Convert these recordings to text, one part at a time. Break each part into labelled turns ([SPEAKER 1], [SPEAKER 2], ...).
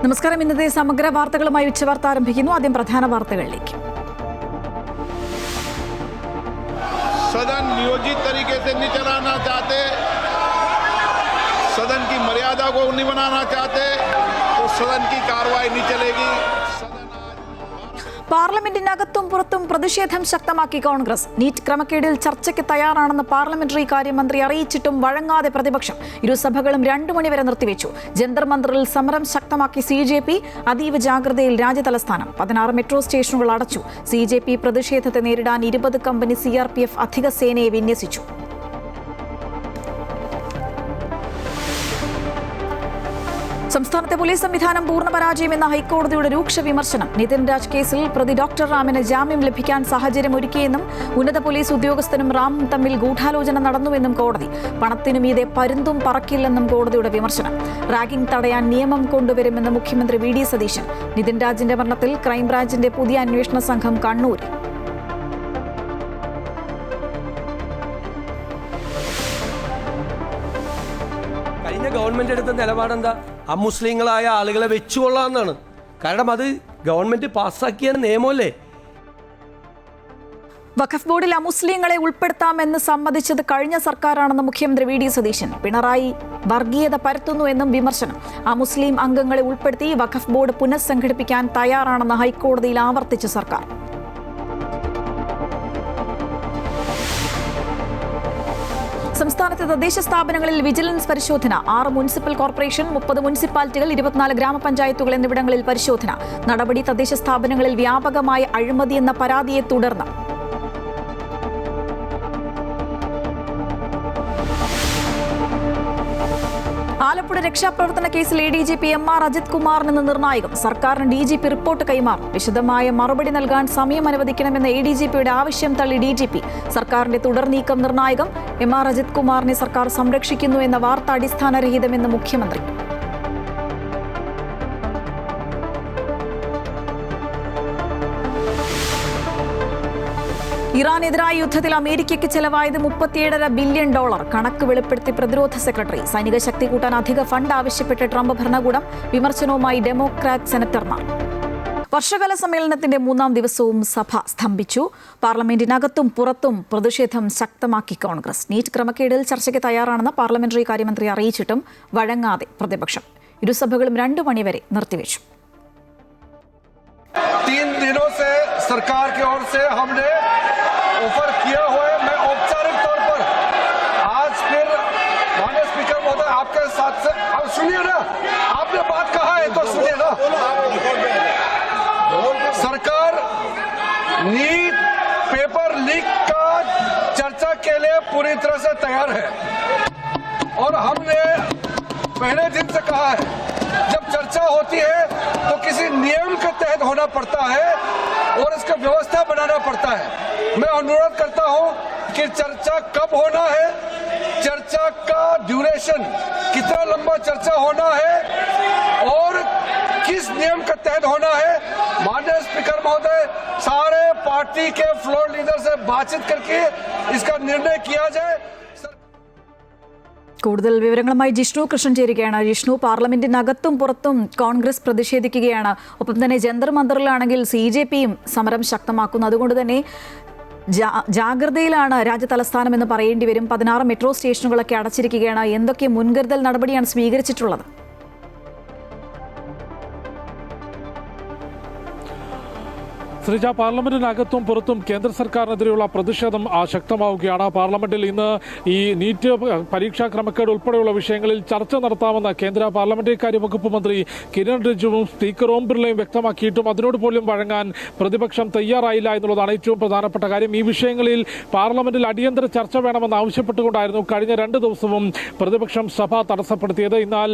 [SPEAKER 1] നമസ്കാരം. ഇന്നത്തെ സമഗ്ര വാർത്തകളുമായി ഉച്ചവാർത്ത ആരംഭിക്കുന്നു. ആദ്യം പ്രധാന വാർത്തകളിലേക്ക്.
[SPEAKER 2] सदन नियोजित तरीके से नहीं चलाना चाहते, सदन की मर्यादा को नहीं बनाना चाहते तो सदन की कार्रवाई नहीं चलेगी.
[SPEAKER 1] പാർലമെന്റിനകത്തും പുറത്തും പ്രതിഷേധം ശക്തമാക്കി കോൺഗ്രസ്. നീറ്റ് ക്രമക്കേടിൽ ചർച്ചയ്ക്ക് തയ്യാറാണെന്ന് പാർലമെന്ററി കാര്യമന്ത്രി അറിയിച്ചിട്ടും വഴങ്ങാതെ പ്രതിപക്ഷം. ഇരുസഭകളും 2 മണിവരെ നിർത്തിവെച്ചു. ജന്തർ മന്ദറിൽ സമരം ശക്തമാക്കി CJP. അതീവ ജാഗ്രതയിൽ രാജ്യതലസ്ഥാനം. 16 മെട്രോ സ്റ്റേഷനുകൾ അടച്ചു. CJP പ്രതിഷേധത്തെ നേരിടാൻ 20 കമ്പനി CRPF അധിക സേനയെ വിന്യസിച്ചു. സംസ്ഥാനത്തെ പോലീസ് സംവിധാനം പൂർണ്ണ പരാജയമെന്ന ഹൈക്കോടതിയുടെ രൂക്ഷ വിമർശനം. നിതിൻ രാജ് കേസിൽ പ്രതി ഡോക്ടർ റാമിന് ജാമ്യം ലഭിക്കാൻ സാഹചര്യമൊരുക്കിയെന്നും ഉന്നത പോലീസ് ഉദ്യോഗസ്ഥനും റാമും തമ്മിൽ ഗൂഢാലോചന നടന്നുവെന്നും കോടതി. പണത്തിനു മീതെ പരുന്തും പറക്കില്ലെന്നും കോടതിയുടെ വിമർശനം. റാഗിംഗ് തടയാൻ നിയമം കൊണ്ടുവരുമെന്ന് മുഖ്യമന്ത്രി VD സതീശൻ. നിതിൻ രാജിന്റെ മരണത്തിൽ ക്രൈംബ്രാഞ്ചിന്റെ പുതിയ അന്വേഷണ സംഘം കണ്ണൂരിൽ.
[SPEAKER 3] കഴിഞ്ഞ ഗവൺമെന്റ് എടുത്ത നിലപാടെന്താ? അമുസ്ലിങ്ങളായ ആളുകളെ വെച്ചുകൊള്ളാന്നാണ്. കാരണം അത് ഗവൺമെന്റ് പാസ്സാക്കിയ നിയമമല്ലേ.
[SPEAKER 1] വഖഫ് ബോർഡിൽ അമുസ്ലിങ്ങളെ ഉൾപ്പെടുത്താമെന്ന് സമ്മതിച്ചത് കഴിഞ്ഞ സർക്കാരാണെന്ന് മുഖ്യമന്ത്രി VD സതീശൻ. പിണറായി വർഗീയത പരത്തുന്നുവെന്നും വിമർശനം. അമുസ്ലിം അംഗങ്ങളെ ഉൾപ്പെടുത്തി വഖഫ് ബോർഡ് പുനഃസംഘടിപ്പിക്കാൻ തയ്യാറാണെന്ന് ഹൈക്കോടതിയിൽ ആവർത്തിച്ച സർക്കാർ. സംസ്ഥാനത്തെ തദ്ദേശ സ്ഥാപനങ്ങളിൽ വിജിലൻസ് പരിശോധന. 6 മുനിസിപ്പൽ കോർപ്പറേഷൻ, 30 മുനിസിപ്പാലിറ്റികൾ, 24 ഗ്രാമപഞ്ചായത്തുകൾ എന്നിവിടങ്ങളിൽ പരിശോധന. നടപടി തദ്ദേശ സ്ഥാപനങ്ങളിൽ വ്യാപകമായ അഴിമതിയെന്ന പരാതിയെ തുടർന്ന്. ആലപ്പുഴ രക്ഷാപ്രവർത്തന കേസിൽ ADGP MR അജിത് കുമാറിൽ നിന്ന് നിർണായകം. സർക്കാരിന് DGP റിപ്പോർട്ട് കൈമാറും. വിശദമായ മറുപടി നൽകാൻ സമയം അനുവദിക്കണമെന്ന ADGPയുടെ ആവശ്യം തള്ളി DGP. സർക്കാരിന്റെ തുടർ നീക്കം നിർണായകം. MR അജിത് കുമാറിനെ സർക്കാർ സംരക്ഷിക്കുന്നു എന്ന വാർത്ത അടിസ്ഥാനരഹിതമെന്ന് മുഖ്യമന്ത്രി. ഇറാനെതിരായ യുദ്ധത്തിൽ അമേരിക്കയ്ക്ക് ചെലവായത് $37.5 ബില്യൺ. കണക്ക് വെളിപ്പെടുത്തി പ്രതിരോധ സെക്രട്ടറി. സൈനിക ശക്തി കൂട്ടാൻ അധിക ഫണ്ട് ആവശ്യപ്പെട്ട് ട്രംപ് ഭരണകൂടം. വിമർശനവുമായി ഡെമോക്രാറ്റ് സെനറ്റർമാർ. വർഷകാല സമ്മേളനത്തിന്റെ 3-ാം ദിവസവും സഭ സ്തംഭിച്ചു. പാർലമെന്റിനകത്തും പുറത്തും പ്രതിഷേധം ശക്തമാക്കി കോൺഗ്രസ്. നീറ്റ് ക്രമക്കേടിൽ ചർച്ചയ്ക്ക് തയ്യാറാണെന്ന് പാർലമെന്ററി കാര്യമന്ത്രി അറിയിച്ചിട്ടും വഴങ്ങാതെ പ്രതിപക്ഷം. ഇരുസഭകളും 2 മണിവരെ നിർത്തിവെച്ചു.
[SPEAKER 4] 3 दिनों से सरकार की ओर से हमने ऑफर किया हुआ है। मैं औपचारिक तौर पर आज फिर माननीय स्पीकर महोदय आपके साथ से सुनिए ना, आपने बात कहा है तो सुनिए ना। सरकार नीट पेपर लीक का चर्चा के लिए पूरी तरह से तैयार है और हमने पहले दिन से कहा है जब चर्चा होती है तो किसी नियम के तहत होना पड़ता है और इसका व्यवस्था बनाना पड़ता है। मैं अनुरोध करता हूं कि चर्चा कब होना है, चर्चा का ड्यूरेशन कितना लंबा चर्चा होना है और किस नियम के तहत होना है। माननीय स्पीकर महोदय सारे पार्टी के फ्लोर लीडर से बातचीत करके इसका निर्णय किया जाए।
[SPEAKER 1] കൂടുതൽ വിവരങ്ങളുമായി ജിഷ്ണു കൃഷ്ണൻ ചേരുകയാണ്. ജിഷ്ണു, പാർലമെന്റിനകത്തും പുറത്തും കോൺഗ്രസ് പ്രതിഷേധിക്കുകയാണ്. ഒപ്പം തന്നെ ജന്തർ മന്ദറിലാണെങ്കിൽ CJPയും സമരം ശക്തമാക്കുന്നു. അതുകൊണ്ട് തന്നെ ജാഗ്രതയിലാണ് രാജ്യതലസ്ഥാനം എന്ന് പറയേണ്ടി വരും. 16 മെട്രോ സ്റ്റേഷനുകളൊക്കെ അടച്ചിരിക്കുകയാണ്. എന്തൊക്കെ മുൻകരുതൽ നടപടിയാണ് സ്വീകരിച്ചിട്ടുള്ളത്?
[SPEAKER 5] ശ്രീജ, പാർലമെന്റിനകത്തും പുറത്തും കേന്ദ്ര സർക്കാരിനെതിരെയുള്ള പ്രതിഷേധം ശക്തമാവുകയാണ്. പാർലമെന്റിൽ ഇന്ന് ഈ നീറ്റ് പരീക്ഷാ ക്രമക്കേട് ഉൾപ്പെടെയുള്ള വിഷയങ്ങളിൽ ചർച്ച നടത്താമെന്ന് കേന്ദ്ര പാർലമെന്ററി കാര്യ വകുപ്പ് മന്ത്രി കിരൺ റിജിജുവും സ്പീക്കർ ഓം ബിർളയും വ്യക്തമാക്കിയിട്ടും അതിനോട് പോലും വഴങ്ങാൻ പ്രതിപക്ഷം തയ്യാറായില്ല എന്നുള്ളതാണ് ഏറ്റവും പ്രധാനപ്പെട്ട കാര്യം. ഈ വിഷയങ്ങളിൽ പാർലമെന്റിൽ അടിയന്തര ചർച്ച വേണമെന്ന് ആവശ്യപ്പെട്ടുകൊണ്ടായിരുന്നു കഴിഞ്ഞ 2 ദിവസവും പ്രതിപക്ഷം സഭ തടസ്സപ്പെടുത്തിയത്. എന്നാൽ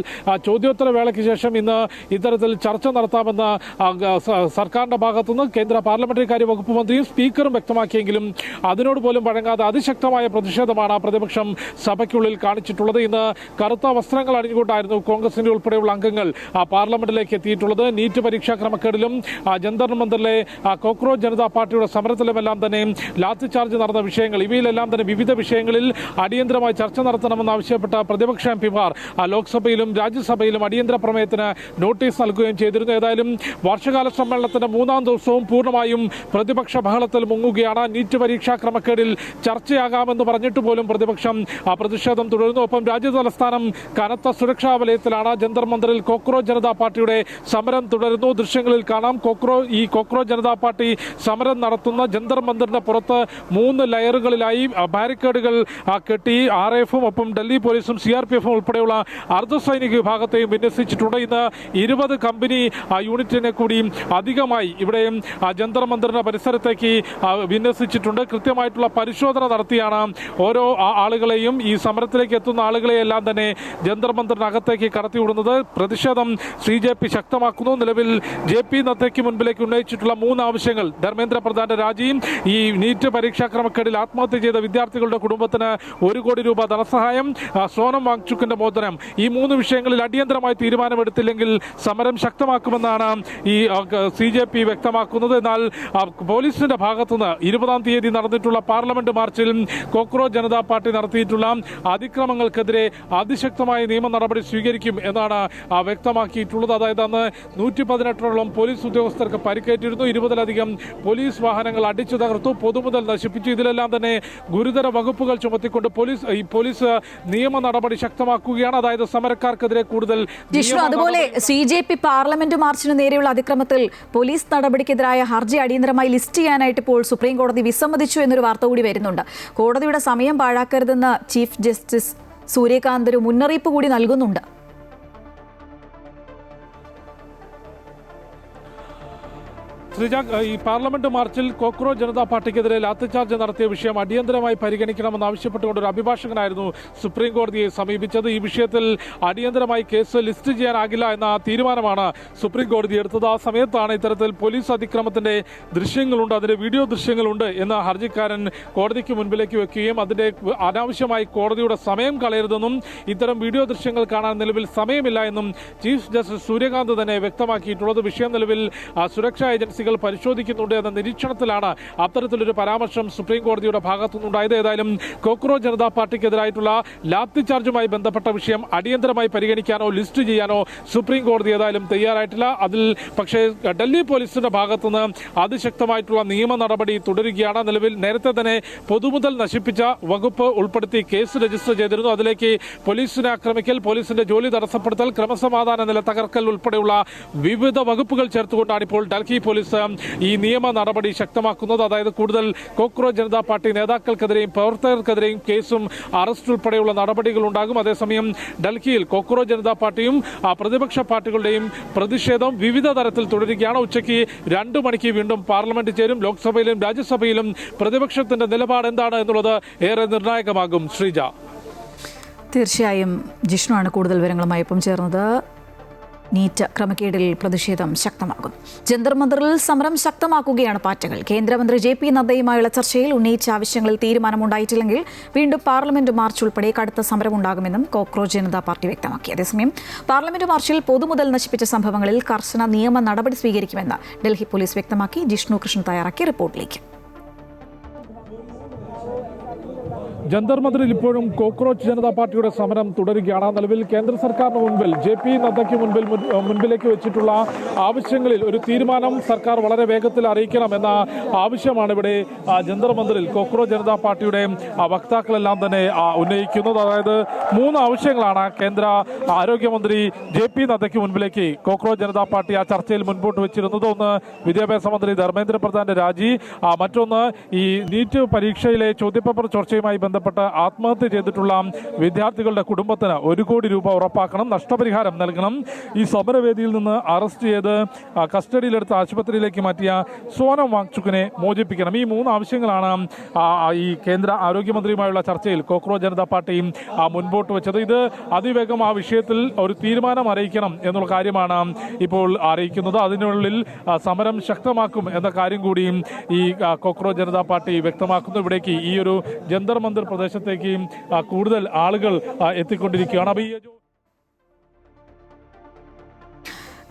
[SPEAKER 5] ചോദ്യോത്തര വേളയ്ക്ക് ശേഷം ഇന്ന് ഇത്തരത്തിൽ ചർച്ച നടത്താമെന്ന് സർക്കാരിന്റെ ഭാഗത്തുനിന്ന് കേന്ദ്ര പാർലമെന്ററി കാര്യ വകുപ്പ് മന്ത്രിയും സ്പീക്കറും വ്യക്തമാക്കിയെങ്കിലും അതിനോട് പോലും വഴങ്ങാതെ അതിശക്തമായ പ്രതിഷേധമാണ് പ്രതിപക്ഷം സഭയ്ക്കുള്ളിൽ കാണിച്ചിട്ടുള്ളത്. ഇന്ന് കറുത്ത വസ്ത്രങ്ങൾ അണിഞ്ഞുകൊണ്ടായിരുന്നു കോൺഗ്രസിന്റെ ഉൾപ്പെടെയുള്ള അംഗങ്ങൾ പാർലമെന്റിലേക്ക് എത്തിയിട്ടുള്ളത്. നീറ്റ് പരീക്ഷാ ക്രമക്കേടിലും ജന്തർ മന്ദിറിലെ കോക്രോച്ച് ജനതാ പാർട്ടിയുടെ സമരത്തിലുമെല്ലാം തന്നെ ലാത്തി ചാർജ് നടന്ന വിഷയങ്ങൾ, ഇവയിലെല്ലാം തന്നെ വിവിധ വിഷയങ്ങളിൽ അടിയന്തരമായി ചർച്ച നടത്തണമെന്നാവശ്യപ്പെട്ട പ്രതിപക്ഷ എംപിമാർ ലോക്സഭയിലും രാജ്യസഭയിലും അടിയന്തര പ്രമേയത്തിന് നോട്ടീസ് നൽകുകയും ചെയ്തിരുന്നു. ഏതായാലും വാർഷികാല സമ്മേളനത്തിന്റെ 3-ാം ദിവസവും പൂർണ്ണമായും പ്രതിപക്ഷ ബഹളത്തിൽ മുങ്ങുകയാണ്. നീറ്റ് പരീക്ഷാ ക്രമക്കേടിൽ ചർച്ചയാകാമെന്ന് പറഞ്ഞിട്ട് പോലും പ്രതിപക്ഷം പ്രതിഷേധം തുടരുന്നു. ഒപ്പം രാജ്യതലസ്ഥാനം കനത്ത സുരക്ഷാ വലയത്തിലാണ്. ജന്തർ മന്ദിറിൽ കോക്രോച്ച് ജനതാ പാർട്ടിയുടെ സമരം തുടരുന്നു. ദൃശ്യങ്ങളിൽ കാണാം കോക്രോച്ച് ജനതാ പാർട്ടി സമരം നടത്തുന്ന ജന്തർ മന്ദിറിന്റെ പുറത്ത് 3 ലെയറുകളിലായി ബാരിക്കേഡുകൾ കെട്ടി RAF-ഉം ഒപ്പം ഡൽഹി പോലീസും CRPF-ഉം ഉൾപ്പെടെയുള്ള അർദ്ധസൈനിക വിഭാഗത്തെയും വിന്യസിച്ചിട്ടുണ്ട്. ഇന്ന് 20 കമ്പനി യൂണിറ്റിനെ കൂടി അധികമായി ഇവിടെ ജന്തർ മന്ദിറിന്റെ പരിസരത്തേക്ക് വിന്യസിച്ചിട്ടുണ്ട്. കൃത്യമായിട്ടുള്ള പരിശോധന നടത്തിയാണ് ഓരോ ആളുകളെയും, ഈ സമരത്തിലേക്ക് എത്തുന്ന ആളുകളെയെല്ലാം തന്നെ ജന്തർ മന്ദിറിനകത്തേക്ക് കടത്തിവിടുന്നത്. പ്രതിഷേധം CJP ശക്തമാക്കുന്നു. നിലവിൽ JP നദ്ദയ്ക്ക് മുൻപിലേക്ക് ഉന്നയിച്ചിട്ടുള്ള 3 ആവശ്യങ്ങൾ: ധർമ്മേന്ദ്ര പ്രധാന്റെ രാജിയും, ഈ നീറ്റ് പരീക്ഷാ ക്രമക്കേടിൽ ആത്മഹത്യ ചെയ്ത വിദ്യാർത്ഥികളുടെ കുടുംബത്തിന് 1 കോടി രൂപ ധനസഹായം, സോനം വാങ്ചുക്കിന്റെ മോചനം. ഈ 3 വിഷയങ്ങളിൽ അടിയന്തരമായി തീരുമാനമെടുത്തില്ലെങ്കിൽ സമരം ശക്തമാക്കുമെന്നാണ് ഈ CJP വ്യക്തമാക്കുന്നത്. എന്നാൽ പോലീസിന്റെ ഭാഗത്തുനിന്ന് 20-ാം തീയതി നടന്നിട്ടുള്ള പാർലമെന്റ് മാർച്ചിൽ കോക്രോച്ച് ജനതാ പാർട്ടി നടത്തിയിട്ടുള്ള അതിക്രമങ്ങൾക്കെതിരെ അതിശക്തമായ നിയമ നടപടി സ്വീകരിക്കും എന്നാണ് വ്യക്തമാക്കിയിട്ടുള്ളത്. അതായത് അന്ന് 118ഓളം പോലീസ് ഉദ്യോഗസ്ഥർക്ക് പരിക്കേറ്റിരുന്നു. 20-ലധികം പോലീസ് വാഹനങ്ങൾ അടിച്ചു തകർത്തു, പൊതുമുതൽ നശിപ്പിച്ചു. ഇതിലെല്ലാം തന്നെ ഗുരുതര വകുപ്പുകൾ ചുമത്തിക്കൊണ്ട് പോലീസ് നിയമ നടപടി ശക്തമാക്കുകയാണ്. അതായത് സമരക്കാർക്കെതിരെ കൂടുതൽ.
[SPEAKER 1] അതുപോലെ CJP പാർലമെന്റ് മാർച്ചിന് നേരെയുള്ള അതിക്രമത്തിൽ പോലീസ് നടപടിക്കെതിരായ ഹർജി അടിയന്തരമായി ലിസ്റ്റ് ചെയ്യാനായിട്ട് ഇപ്പോൾ സുപ്രീം കോടതി വിസമ്മതിച്ചു എന്നൊരു വാർത്ത കൂടി വരുന്നുണ്ട്. കോടതിയുടെ സമയം പാഴാക്കരുതെന്ന് ചീഫ് ജസ്റ്റിസ് സൂര്യകാന്ത് ഒരു മുന്നറിയിപ്പ് കൂടി നൽകുന്നുണ്ട്.
[SPEAKER 5] ഈ പാർലമെന്റ് മാർച്ചിൽ കോക്രോച്ച് ജനതാ പാർട്ടിക്കെതിരെ ലാത്തിചാർജ് നടത്തിയ വിഷയം അടിയന്തരമായി പരിഗണിക്കണമെന്ന് ആവശ്യപ്പെട്ടുകൊണ്ട് ഒരു അഭിഭാഷകനായിരുന്നു സുപ്രീം കോടതിയെ സമീപിച്ചത്. ഈ വിഷയത്തിൽ അടിയന്തരമായി കേസ് ലിസ്റ്റ് ചെയ്യാനാകില്ല എന്ന തീരുമാനമാണ് സുപ്രീം കോടതി എടുത്തത്. ആ സമയത്താണ് ഇത്തരത്തിൽ പോലീസ് അതിക്രമത്തിന്റെ ദൃശ്യങ്ങളുണ്ട്, അതിന്റെ വീഡിയോ ദൃശ്യങ്ങളുണ്ട് എന്ന് ഹർജിക്കാരൻ കോടതിക്ക് മുൻപിലേക്ക് വെക്കുകയും അതിന്റെ അനാവശ്യമായി കോടതിയുടെ സമയം കളയരുതെന്നും ഇത്തരം വീഡിയോ ദൃശ്യങ്ങൾ കാണാൻ നിലവിൽ സമയമില്ല എന്നും ചീഫ് ജസ്റ്റിസ് സൂര്യകാന്ത് തന്നെ വ്യക്തമാക്കിയിട്ടുള്ളത്. വിഷയം നിലവിൽ സുരക്ഷാ ഏജൻസികൾ പരിശോധിക്കുന്നുണ്ട് എന്ന നിരീക്ഷണത്തിലാണ് അത്തരത്തിലൊരു പരാമർശം സുപ്രീം കോടതിയുടെ ഭാഗത്തുനിന്നുണ്ടായത്. ഏതായാലും കോക്രോച്ച് ജനതാ പാർട്ടിക്കെതിരായിട്ടുള്ള ലാത്തി ചാർജുമായി ബന്ധപ്പെട്ട വിഷയം അടിയന്തരമായി പരിഗണിക്കാനോ ലിസ്റ്റ് ചെയ്യാനോ സുപ്രീം കോടതി ഏതായാലും തയ്യാറായിട്ടില്ല. അതിൽ പക്ഷേ ഡൽഹി പോലീസിന്റെ ഭാഗത്തുനിന്ന് അതിശക്തമായിട്ടുള്ള നിയമ നടപടി തുടരുകയാണ്. നിലവിൽ നേരത്തെ തന്നെ പൊതുമുതൽ നശിപ്പിച്ച വകുപ്പ് ഉൾപ്പെടുത്തി കേസ് രജിസ്റ്റർ ചെയ്തിരുന്നു. അതിലേക്ക് പോലീസിനെ ആക്രമിക്കൽ, പോലീസിന്റെ ജോലി തടസ്സപ്പെടുത്തൽ, ക്രമസമാധാന നില തകർക്കൽ ഉൾപ്പെടെയുള്ള വിവിധ വകുപ്പുകൾ ചേർത്തുകൊണ്ടാണ് ഇപ്പോൾ ഡൽഹി പോലീസ് ഈ നിയമ നടപടി ശക്തമാക്കുന്നത്. അതായത് കൂടുതൽ കോക്രോച്ച് ജനതാ പാർട്ടി നേതാക്കൾക്കെതിരെയും പ്രവർത്തകർക്കെതിരെയും കേസും അറസ്റ്റ് ഉൾപ്പെടെയുള്ള നടപടികൾ ഉണ്ടാകും. അതേസമയം ഡൽഹിയിൽ കോക്രോച്ച് ജനതാ പാർട്ടിയും പ്രതിപക്ഷ പാർട്ടികളുടെയും പ്രതിഷേധം വിവിധ തരത്തിൽ തുടരുകയാണ്. ഉച്ചയ്ക്ക് 2 മണിക്ക് വീണ്ടും പാർലമെന്റ് ചേരും. ലോക്സഭയിലും രാജ്യസഭയിലും പ്രതിപക്ഷത്തിന്റെ നിലപാട് എന്താണ് എന്നുള്ളത് ഏറെ നിർണായകമാകും. ശ്രീജ,
[SPEAKER 1] തീർച്ചയായും ജിഷ്ണുവാണ് കൂടുതൽ വിവരങ്ങളുമായി ഒപ്പം ചേർന്നത്. നീറ്റ് ക്രമക്കേടിൽ പ്രതിഷേധം ശക്തമാകും. ജന്തർ മന്ദിറിൽ സമരം ശക്തമാക്കുകയാണ് പാർട്ടികൾ. കേന്ദ്രമന്ത്രി JP നദ്ദയുമായുള്ള ചർച്ചയിൽ ഉന്നയിച്ച ആവശ്യങ്ങളിൽ തീരുമാനമുണ്ടായിട്ടില്ലെങ്കിൽ വീണ്ടും പാർലമെന്റ് മാർച്ച് ഉൾപ്പെടെ കടുത്ത സമരമുണ്ടാകുമെന്നും കോക്രോച്ച് ജനതാ പാർട്ടി വ്യക്തമാക്കി. അതേസമയം പാർലമെന്റ് മാർച്ചിൽ പൊതുമുതൽ നശിപ്പിച്ച സംഭവങ്ങളിൽ കർശന നിയമ നടപടി സ്വീകരിക്കുമെന്ന് ഡൽഹി പോലീസ് വ്യക്തമാക്കി. ജിഷ്ണു കൃഷ്ണൻ തയ്യാറാക്കിയ റിപ്പോർട്ടിലേക്ക്.
[SPEAKER 5] ജന്തർ മന്ദിറിൽ ഇപ്പോഴും കോക്രോച്ച് ജനതാ പാർട്ടിയുടെ സമരം തുടരുകയാണ്. നിലവിൽ കേന്ദ്ര സർക്കാരിന് മുൻപിൽ JP നദ്ദയ്ക്ക് മുൻപിലേക്ക് വെച്ചിട്ടുള്ള ആവശ്യങ്ങളിൽ ഒരു തീരുമാനം സർക്കാർ വളരെ വേഗത്തിൽ അറിയിക്കണമെന്ന ആവശ്യമാണ് ഇവിടെ ജന്തർ മന്ദിറിൽ കോക്രോച്ച് ജനതാ പാർട്ടിയുടെ വക്താക്കളെല്ലാം തന്നെ ഉന്നയിക്കുന്നത്. അതായത് 3 ആവശ്യങ്ങളാണ് കേന്ദ്ര ആരോഗ്യമന്ത്രി JP നദ്ദയ്ക്ക് മുൻപിലേക്ക് കോക്രോച്ച് ജനതാ പാർട്ടി ആ ചർച്ചയിൽ മുൻപോട്ട് വെച്ചിരുന്നത്. ഒന്ന്, വിദ്യാഭ്യാസ മന്ത്രി ധർമ്മേന്ദ്ര പ്രധാന്റെ രാജി. മറ്റൊന്ന്, ഈ നീറ്റ് പരീക്ഷയിലെ ചോദ്യപേപ്പർ ചോർച്ചയുമായി ബന്ധപ്പെട്ട് ബന്ധപ്പെട്ട് ആത്മഹത്യ ചെയ്തിട്ടുള്ള വിദ്യാർത്ഥികളുടെ കുടുംബത്തിന് 1 കോടി രൂപ ഉറപ്പാക്കണം, നഷ്ടപരിഹാരം നൽകണം. ഈ സമരവേദിയിൽ നിന്ന് അറസ്റ്റ് ചെയ്ത് കസ്റ്റഡിയിലെടുത്ത് ആശുപത്രിയിലേക്ക് മാറ്റിയ സോനം വാങ്ചുക്കിനെ മോചിപ്പിക്കണം. ഈ 3 ആവശ്യങ്ങളാണ് ഈ കേന്ദ്ര ആരോഗ്യമന്ത്രിയുമായുള്ള ചർച്ചയിൽ കോക്രോച്ച് ജനതാ പാർട്ടി മുൻപോട്ട് വെച്ചത്. ഇത് അതിവേഗം ആ വിഷയത്തിൽ ഒരു തീരുമാനം അറിയിക്കണം എന്നുള്ള കാര്യമാണ് ഇപ്പോൾ അറിയിക്കുന്നത്. അതിനുള്ളിൽ സമരം ശക്തമാക്കും എന്ന കാര്യം കൂടിയും ഈ കോക്രോച്ച് ജനതാ പാർട്ടി വ്യക്തമാക്കുന്നു. ഇവിടേക്ക് ഈ ഒരു ജന്തർ മന്ദിർ പ്രദേശത്തേക്ക് കൂടുതൽ ആളുകൾ എത്തിക്കൊണ്ടിരിക്കുകയാണ്.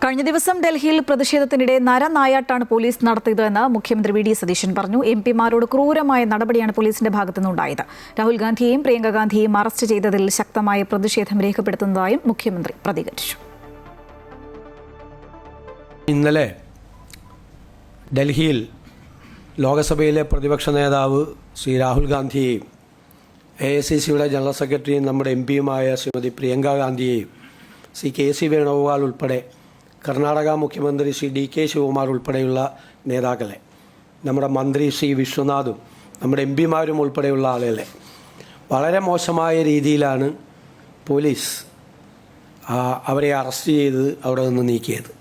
[SPEAKER 1] കഴിഞ്ഞ ദിവസം ഡൽഹിയിൽ പ്രതിഷേധത്തിനിടെ നരനായാട്ടാണ് പോലീസ് നടത്തിയതെന്ന് മുഖ്യമന്ത്രി വി ഡി സതീശൻ പറഞ്ഞു. എംപിമാരോട് ക്രൂരമായ നടപടിയാണ് പോലീസിന്റെ ഭാഗത്തുനിന്നുണ്ടായത്. രാഹുൽ ഗാന്ധിയെയും പ്രിയങ്ക ഗാന്ധിയെയും അറസ്റ്റ് ചെയ്തതിൽ ശക്തമായ പ്രതിഷേധം രേഖപ്പെടുത്തുന്നതായും മുഖ്യമന്ത്രി പ്രതികരിച്ചു.
[SPEAKER 3] ഇന്നലെ ഡൽഹിയിൽ ലോകസഭയിലെ പ്രതിപക്ഷ നേതാവ് ശ്രീ രാഹുൽ ഗാന്ധിയെയും AICCയുടെ ജനറൽ സെക്രട്ടറിയും നമ്മുടെ MPയുമായ ശ്രീമതി പ്രിയങ്ക ഗാന്ധിയെയും ശ്രീ KC വേണുഗോപാൽ ഉൾപ്പെടെ കർണാടക മുഖ്യമന്ത്രി ശ്രീ DK ശിവകുമാർ ഉൾപ്പെടെയുള്ള നേതാക്കളെ, നമ്മുടെ മന്ത്രി ശ്രീ വിശ്വനാഥും നമ്മുടെ MPമാരും ഉൾപ്പെടെയുള്ള ആളുകളെ വളരെ മോശമായ രീതിയിലാണ് പോലീസ് അവരെ അറസ്റ്റ് ചെയ്ത് അവിടെ നിന്ന് നീക്കിയത്.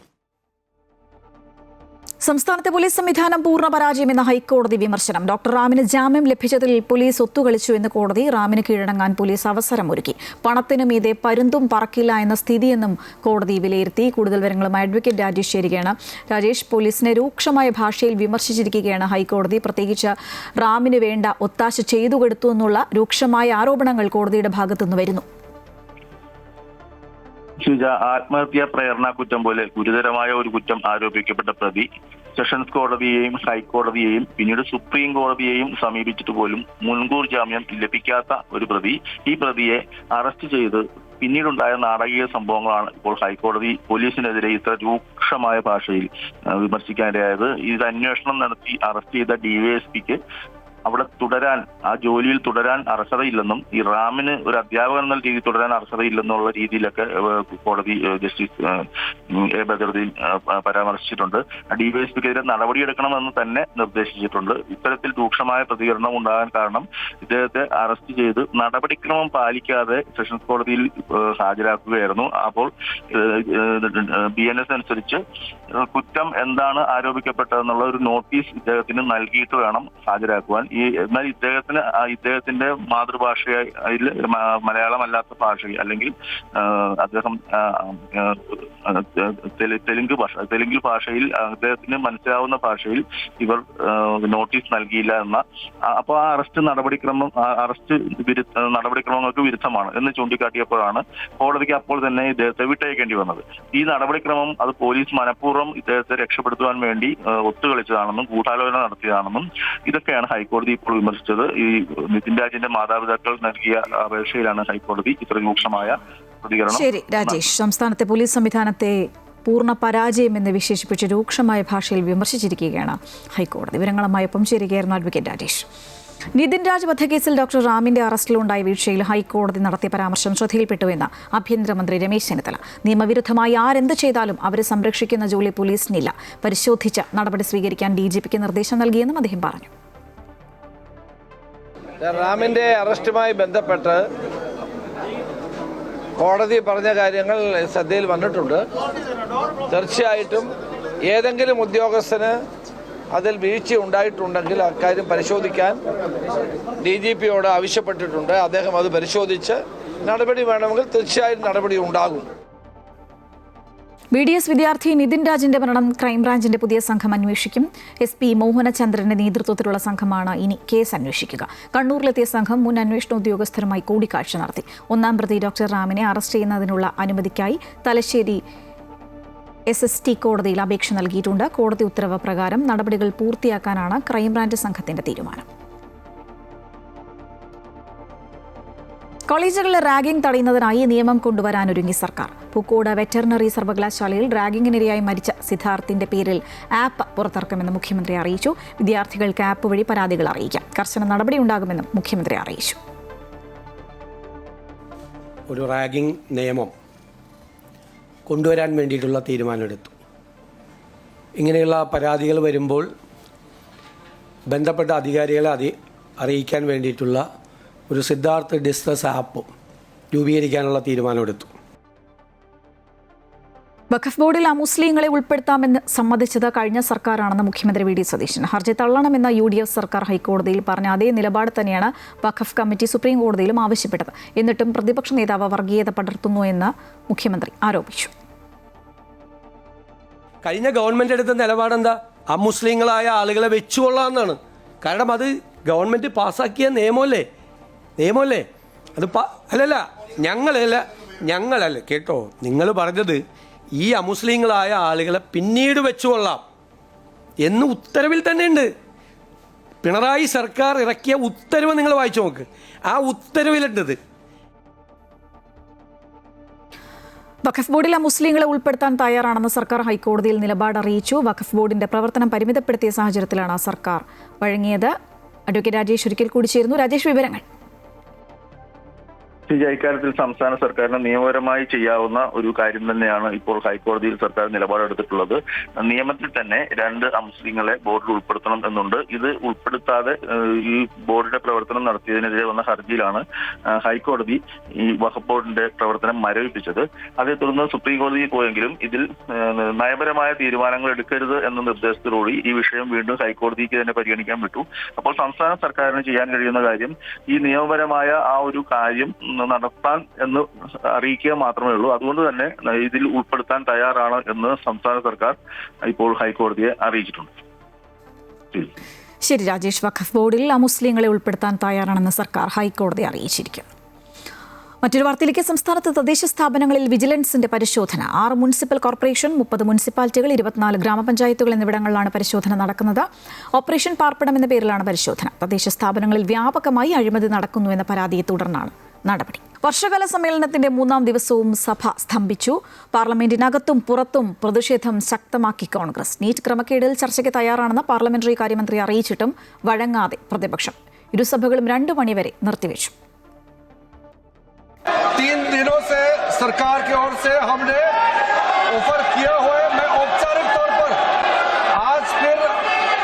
[SPEAKER 1] സംസ്ഥാനത്തെ പോലീസ് സംവിധാനം പൂർണ്ണ പരാജയമെന്ന ഹൈക്കോടതി വിമർശനം. ഡോക്ടർ റാമിന് ജാമ്യം ലഭിച്ചതിൽ പോലീസ് ഒത്തുകളിച്ചു എന്ന് കോടതി. റാമിന് കീഴടങ്ങാൻ പോലീസ് അവസരമൊരുക്കി. പണത്തിനു മീതെ പരുന്തും പറക്കില്ല എന്ന സ്ഥിതിയെന്നും കോടതി വിലയിരുത്തി. കൂടുതൽ വിവരങ്ങളുമായി അഡ്വക്കേറ്റ് രാജേഷ് ചേരുകയാണ്. രാജേഷ്, പോലീസിനെ രൂക്ഷമായ ഭാഷയിൽ വിമർശിച്ചിരിക്കുകയാണ് ഹൈക്കോടതി. പ്രത്യേകിച്ച് റാമിന് വേണ്ട ഒത്താശ ചെയ്തു കൊടുത്തു എന്നുള്ള രൂക്ഷമായ ആരോപണങ്ങൾ കോടതിയുടെ ഭാഗത്തുനിന്ന് വരുന്നു.
[SPEAKER 6] ആത്മഹത്യാ പ്രേരണ കുറ്റം പോലെ ഗുരുതരമായ ഒരു കുറ്റം ആരോപിക്കപ്പെട്ട പ്രതി സെഷൻസ് കോടതിയെയും ഹൈക്കോടതിയെയും പിന്നീട് സുപ്രീം കോടതിയെയും സമീപിച്ചിട്ട് പോലും മുൻകൂർ ജാമ്യം ലഭിക്കാത്ത ഒരു പ്രതി, ഈ പ്രതിയെ അറസ്റ്റ് ചെയ്ത് പിന്നീടുണ്ടായ നാടകീയ സംഭവങ്ങളാണ് ഇപ്പോൾ ഹൈക്കോടതി പോലീസിനെതിരെ ഇത്ര രൂക്ഷമായ ഭാഷയിൽ വിമർശിക്കാനിടയായത്. ഇത് അന്വേഷണം നടത്തി അറസ്റ്റ് ചെയ്ത DYSPക്ക് അവിടെ തുടരാൻ, ആ ജോലിയിൽ തുടരാൻ അർഹതയില്ലെന്നും ഈ റാമിന് ഒരു അധ്യാപകൻ എന്ന രീതിയിൽ തുടരാൻ അർഹതയില്ലെന്നുള്ള രീതിയിലൊക്കെ കോടതി ജസ്റ്റിസ് A ബദറുദ്ദീൻ പരാമർശിച്ചിട്ടുണ്ട്. DYSPക്കെതിരെ നടപടിയെടുക്കണമെന്ന് തന്നെ നിർദ്ദേശിച്ചിട്ടുണ്ട്. ഇത്തരത്തിൽ രൂക്ഷമായ പ്രതികരണം ഉണ്ടാകാൻ കാരണം ഇദ്ദേഹത്തെ അറസ്റ്റ് ചെയ്ത് നടപടിക്രമം പാലിക്കാതെ സെഷൻസ് കോടതിയിൽ ഹാജരാക്കുകയായിരുന്നു. അപ്പോൾ BNS അനുസരിച്ച് കുറ്റം എന്താണ് ആരോപിക്കപ്പെട്ടതെന്നുള്ള ഒരു നോട്ടീസ് ഇദ്ദേഹത്തിന് നൽകിയിട്ട് വേണം ഹാജരാക്കുവാൻ. എന്നാൽ ഇദ്ദേഹത്തിന്റെ മാതൃഭാഷയിൽ മലയാളമല്ലാത്ത ഭാഷയിൽ അല്ലെങ്കിൽ അദ്ദേഹം തെലുങ്ക് ഭാഷയിൽ അദ്ദേഹത്തിന് മനസ്സിലാവുന്ന ഭാഷയിൽ ഇവർ നോട്ടീസ് നൽകിയില്ല എന്ന, അപ്പോൾ ആ അറസ്റ്റ് നടപടിക്രമങ്ങൾക്ക് വിരുദ്ധമാണ് എന്ന് ചൂണ്ടിക്കാട്ടിയപ്പോഴാണ് കോടതിക്ക് അപ്പോൾ തന്നെ ഇദ്ദേഹത്തെ വിട്ടയക്കേണ്ടി വന്നത്. ഈ നടപടിക്രമം അത് പോലീസ് മനഃപൂർവ്വം ഇദ്ദേഹത്തെ രക്ഷപ്പെടുത്തുവാൻ വേണ്ടി ഒത്തുകളിച്ചതാണെന്നും ഗൂഢാലോചന നടത്തിയതാണെന്നും ഇതൊക്കെയാണ് ഹൈക്കോടതി ഇപ്പോൾ വിമർശിച്ചത്. ഈ നിതിൻ രാജിന്റെ മാതാപിതാക്കൾ നൽകിയ അപേക്ഷയിലാണ് ഹൈക്കോടതി ഇത്ര രൂക്ഷമായ പ്രതികരണം.
[SPEAKER 1] ശരി രാജേഷ്, സംസ്ഥാനത്തെ പോലീസ് സംവിധാനത്തെ പൂർണ്ണ പരാജയം എന്ന് വിശേഷിപ്പിച്ച് രൂക്ഷമായ ഭാഷയിൽ വിമർശിച്ചിരിക്കുകയാണ് ഹൈക്കോടതി. വിവരങ്ങളുമായി ചേരുകയായിരുന്നു അഡ്വക്കേറ്റ് രാജേഷ്. നിതിൻ രാജ് വധക്കേസിൽ ഡോക്ടർ റാമിന്റെ അറസ്റ്റിലുണ്ടായ വീഴ്ചയിൽ ഹൈക്കോടതി നടത്തിയ പരാമർശം ശ്രദ്ധയിൽപ്പെട്ടുവെന്ന് ആഭ്യന്തരമന്ത്രി രമേശ് ചെന്നിത്തല. നിയമവിരുദ്ധമായി ആരെന്ത് ചെയ്താലും അവരെ സംരക്ഷിക്കുന്ന ജോലി പോലീസിനില്ല. പരിശോധിച്ച നടപടി സ്വീകരിക്കാൻ DGPക്ക് നിർദ്ദേശം നൽകിയെന്നും അദ്ദേഹം പറഞ്ഞു.
[SPEAKER 4] റാമിന്റെ അറസ്റ്റുമായി ബന്ധപ്പെട്ട് കോടതി പറഞ്ഞ കാര്യങ്ങൾ ശ്രദ്ധയിൽ വന്നിട്ടുണ്ട്. തീർച്ചയായിട്ടും ഏതെങ്കിലും ഉദ്യോഗസ്ഥന് അതിൽ വീഴ്ച ഉണ്ടായിട്ടുണ്ടെങ്കിൽ അക്കാര്യം പരിശോധിക്കാൻ DGPയോട് ആവശ്യപ്പെട്ടിട്ടുണ്ട്. അദ്ദേഹം അത് പരിശോധിച്ച് നടപടി വേണമെങ്കിൽ തീർച്ചയായും നടപടി ഉണ്ടാകും.
[SPEAKER 1] BDS വിദ്യാർത്ഥി നിതിൻ രാജിന്റെ മരണം ക്രൈംബ്രാഞ്ചിന്റെ പുതിയ സംഘം അന്വേഷിക്കും. SP മോഹനചന്ദ്രന്റെ നേതൃത്വത്തിലുള്ള സംഘമാണ് ഇനി കേസ് അന്വേഷിക്കുക. കണ്ണൂരിലെത്തിയ സംഘം മുൻ അന്വേഷണ ഉദ്യോഗസ്ഥരുമായി കൂടിക്കാഴ്ച നടത്തി. 1-ാം പ്രതി ഡോക്ടർ റാമിനെ അറസ്റ്റ് ചെയ്യുന്നതിനുള്ള അനുമതിക്കായി തലശ്ശേരി SST കോടതിയിൽ അപേക്ഷ നൽകിയിട്ടുണ്ട്. കോടതി ഉത്തരവ് പ്രകാരം നടപടികൾ പൂർത്തിയാക്കാനാണ് ക്രൈംബ്രാഞ്ച് സംഘത്തിന്റെ തീരുമാനം. കോളേജുകളിലെ റാഗിംഗ് തടയുന്നതിനായി നിയമം കൊണ്ടുവരാനൊരുങ്ങി സർക്കാർ. പൂക്കോട് വെറ്ററിനറി സർവകലാശാലയിൽ റാഗിംഗിനിരയായി മരിച്ച സിദ്ധാർത്ഥിന്റെ പേരിൽ ആപ്പ് പുറത്തിറക്കുമെന്ന് മുഖ്യമന്ത്രി അറിയിച്ചു. വിദ്യാർത്ഥികൾക്ക് ആപ്പ് വഴി പരാതികൾ അറിയിക്കാം. കർശന നടപടി ഉണ്ടാകുമെന്നും മുഖ്യമന്ത്രി അറിയിച്ചു.
[SPEAKER 3] ഒരു റാഗിംഗ് നിയമം കൊണ്ടുവരാൻ വേണ്ടിയിട്ടുള്ള തീരുമാനമെടുത്തു. ഇങ്ങനെയുള്ള പരാതികൾ വരുമ്പോൾ ബന്ധപ്പെട്ട അധികാരികളെ അറിയിക്കാൻ വേണ്ടിയിട്ടുള്ള ഒരു സിദ്ധാർത്ഥ് ഡിസ്ട്രസ് ആപ്പ് രൂപീകരിക്കാനുള്ള തീരുമാനമെടുത്തു.
[SPEAKER 1] വഖഫ് ബോർഡിൽ അമുസ്ലിങ്ങളെ ഉൾപ്പെടുത്താമെന്ന് സമ്മതിച്ചത് കഴിഞ്ഞ സർക്കാരാണെന്ന് മുഖ്യമന്ത്രി വി ഡി സതീശൻ. ഹർജി തള്ളണമെന്ന UDF സർക്കാർ ഹൈക്കോടതിയിൽ പറഞ്ഞ അതേ നിലപാട് തന്നെയാണ് വഖഫ് കമ്മിറ്റി സുപ്രീം കോടതിയിലും ആവശ്യപ്പെട്ടത്. എന്നിട്ടും പ്രതിപക്ഷ നേതാവ് വർഗീയത പടർത്തുന്നു എന്ന് മുഖ്യമന്ത്രി ആരോപിച്ചു.
[SPEAKER 3] കഴിഞ്ഞ ഗവൺമെൻറ് എടുത്ത നിലപാടെന്താ? അമുസ്ലിങ്ങളായ ആളുകളെ വെച്ചുകൊള്ളാമെന്നാണ്. കാരണം അത് ഗവൺമെൻറ് പാസ്സാക്കിയ നിയമമല്ലേ അത് ഞങ്ങളല്ല കേട്ടോ. നിങ്ങൾ പറഞ്ഞത് ഈ അമുസ്ലിങ്ങളായ ആളുകളെ പിന്നീട് വെച്ചുകൊള്ളാം എന്ന് ഉത്തരവിൽ തന്നെ ഉണ്ട്. പിണറായി സർക്കാർ ഇറക്കിയ ഉത്തരവ് നിങ്ങൾ വായിച്ചു നോക്ക്. ആ ഉത്തരവിലുണ്ടത്.
[SPEAKER 1] വഖഫ് ബോർഡിൽ മുസ്ലിങ്ങളെ ഉൾപ്പെടുത്താൻ തയ്യാറാണെന്ന് സർക്കാർ ഹൈക്കോടതിയിൽ നിലപാട് അറിയിച്ചു. വഖഫ് ബോർഡിന്റെ പ്രവർത്തനം പരിമിതപ്പെടുത്തിയ സാഹചര്യത്തിലാണ് സർക്കാർ വഴങ്ങിയത്. അഡ്വക്കേറ്റ് രാജേഷ് ഒരിക്കൽ കൂടി ചേരുന്നു. രാജേഷ്, വിവരങ്ങൾ.
[SPEAKER 6] ഇക്കാര്യത്തിൽ സംസ്ഥാന സർക്കാരിന് നിയമപരമായി ചെയ്യാവുന്ന ഒരു കാര്യം തന്നെയാണ് ഇപ്പോൾ ഹൈക്കോടതിയിൽ സർക്കാർ നിലപാടെടുത്തിട്ടുള്ളത്. നിയമത്തിൽ തന്നെ 2 അമുസ്ലിങ്ങളെ ബോർഡിൽ ഉൾപ്പെടുത്തണം എന്നുണ്ട്. ഇത് ഉൾപ്പെടുത്താതെ ഈ ബോർഡിന്റെ പ്രവർത്തനം നടത്തിയതിനെതിരെ വന്ന ഹർജിയിലാണ് ഹൈക്കോടതി ഈ വഖഫ് ബോർഡിന്റെ പ്രവർത്തനം മരവിപ്പിച്ചത്. അതേ തുടർന്ന് സുപ്രീം കോടതിയിൽ പോയെങ്കിലും ഇതിൽ നയപരമായ തീരുമാനങ്ങൾ എടുക്കരുത് എന്ന നിർദ്ദേശത്തോടുകൂടി ഈ വിഷയം വീണ്ടും ഹൈക്കോടതിക്ക് തന്നെ പരിഗണിക്കാൻ വിട്ടു. അപ്പോൾ സംസ്ഥാന സർക്കാരിന് ചെയ്യാൻ കഴിയുന്ന കാര്യം ഈ നിയമപരമായ ആ ഒരു കാര്യം നടത്താൻ എന്ന് അറിയിക്കുക മാത്രമേ ഉള്ളൂ. അതുകൊണ്ട് തന്നെ ഇതിൽ ഉൾപ്പെടുത്താൻ തയ്യാറാണ് എന്ന് സംസ്ഥാന സർക്കാർ ഇപ്പോൾ ഹൈക്കോടതിയെ അറിയിച്ചിട്ടുണ്ട്.
[SPEAKER 1] ശരി രാജേഷ്, വഖഫ് ബോർഡിൽ അമുസ്ലിങ്ങളെ ഉൾപ്പെടുത്താൻ തയ്യാറാണെന്ന് സർക്കാർ ഹൈക്കോടതി അറിയിച്ചിരിക്കുന്നു. മറ്റൊരു വാർത്തയിലേക്ക്. സംസ്ഥാനത്ത് തദ്ദേശ സ്ഥാപനങ്ങളിൽ വിജിലൻസിന്റെ പരിശോധന. 6 മുനിസിപ്പൽ കോർപ്പറേഷൻ, 30 മുനിസിപ്പാലിറ്റികൾ, 24 ഗ്രാമപഞ്ചായത്തുകൾ എന്നിവിടങ്ങളിലാണ് പരിശോധന നടക്കുന്നത്. ഓപ്പറേഷൻ പാർപ്പിടം എന്ന പേരിലാണ് പരിശോധന. തദ്ദേശ സ്ഥാപനങ്ങളിൽ വ്യാപകമായി അഴിമതി നടക്കുന്നു എന്ന പരാതിയെ തുടർന്നാണ് നടപടി. വർഷകാല സമ്മേളനത്തിന്റെ 3ാം ദിവസവും സഭ സ്തംഭിച്ചു. പാർലമെന്റിനകത്തും പുറത്തും പ്രതിഷേധം ശക്തമാക്കി കോൺഗ്രസ്. നീറ്റ് ക്രമക്കേടിൽ ചർച്ചയ്ക്ക് തയ്യാറാണെന്ന് പാർലമെന്ററി കാര്യമന്ത്രി അറിയിച്ചിട്ടും വഴങ്ങാതെ പ്രതിപക്ഷം. ഇരുസഭകളും 2 മണിവരെ നിർത്തിവെച്ചു.
[SPEAKER 4] 3 दिनों से सरकार की ओर से हमने ऑफर किया हुआ है। मैं औपचारिक तौर पर आज फिर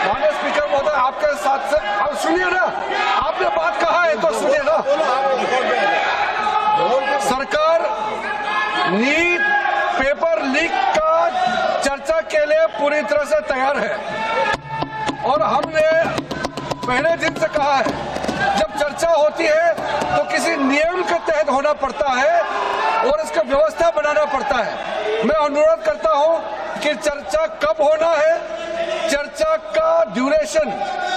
[SPEAKER 4] माननीय स्पीकर महोदय आपके साथ से अब सुनिए ना, आपने बात कहा है तो सुनिए ना। सरकार नीट पेपर लीक का चर्चा के लिए पूरी तरह से तैयार है और हमने पहले दिन से कहा है जब चर्चा होती है तो किसी नियम के तहत होना पड़ता है और इसका व्यवस्था बनाना पड़ता है। मैं अनुरोध करता हूं कि चर्चा कब होना है, चर्चा का ड्यूरेशन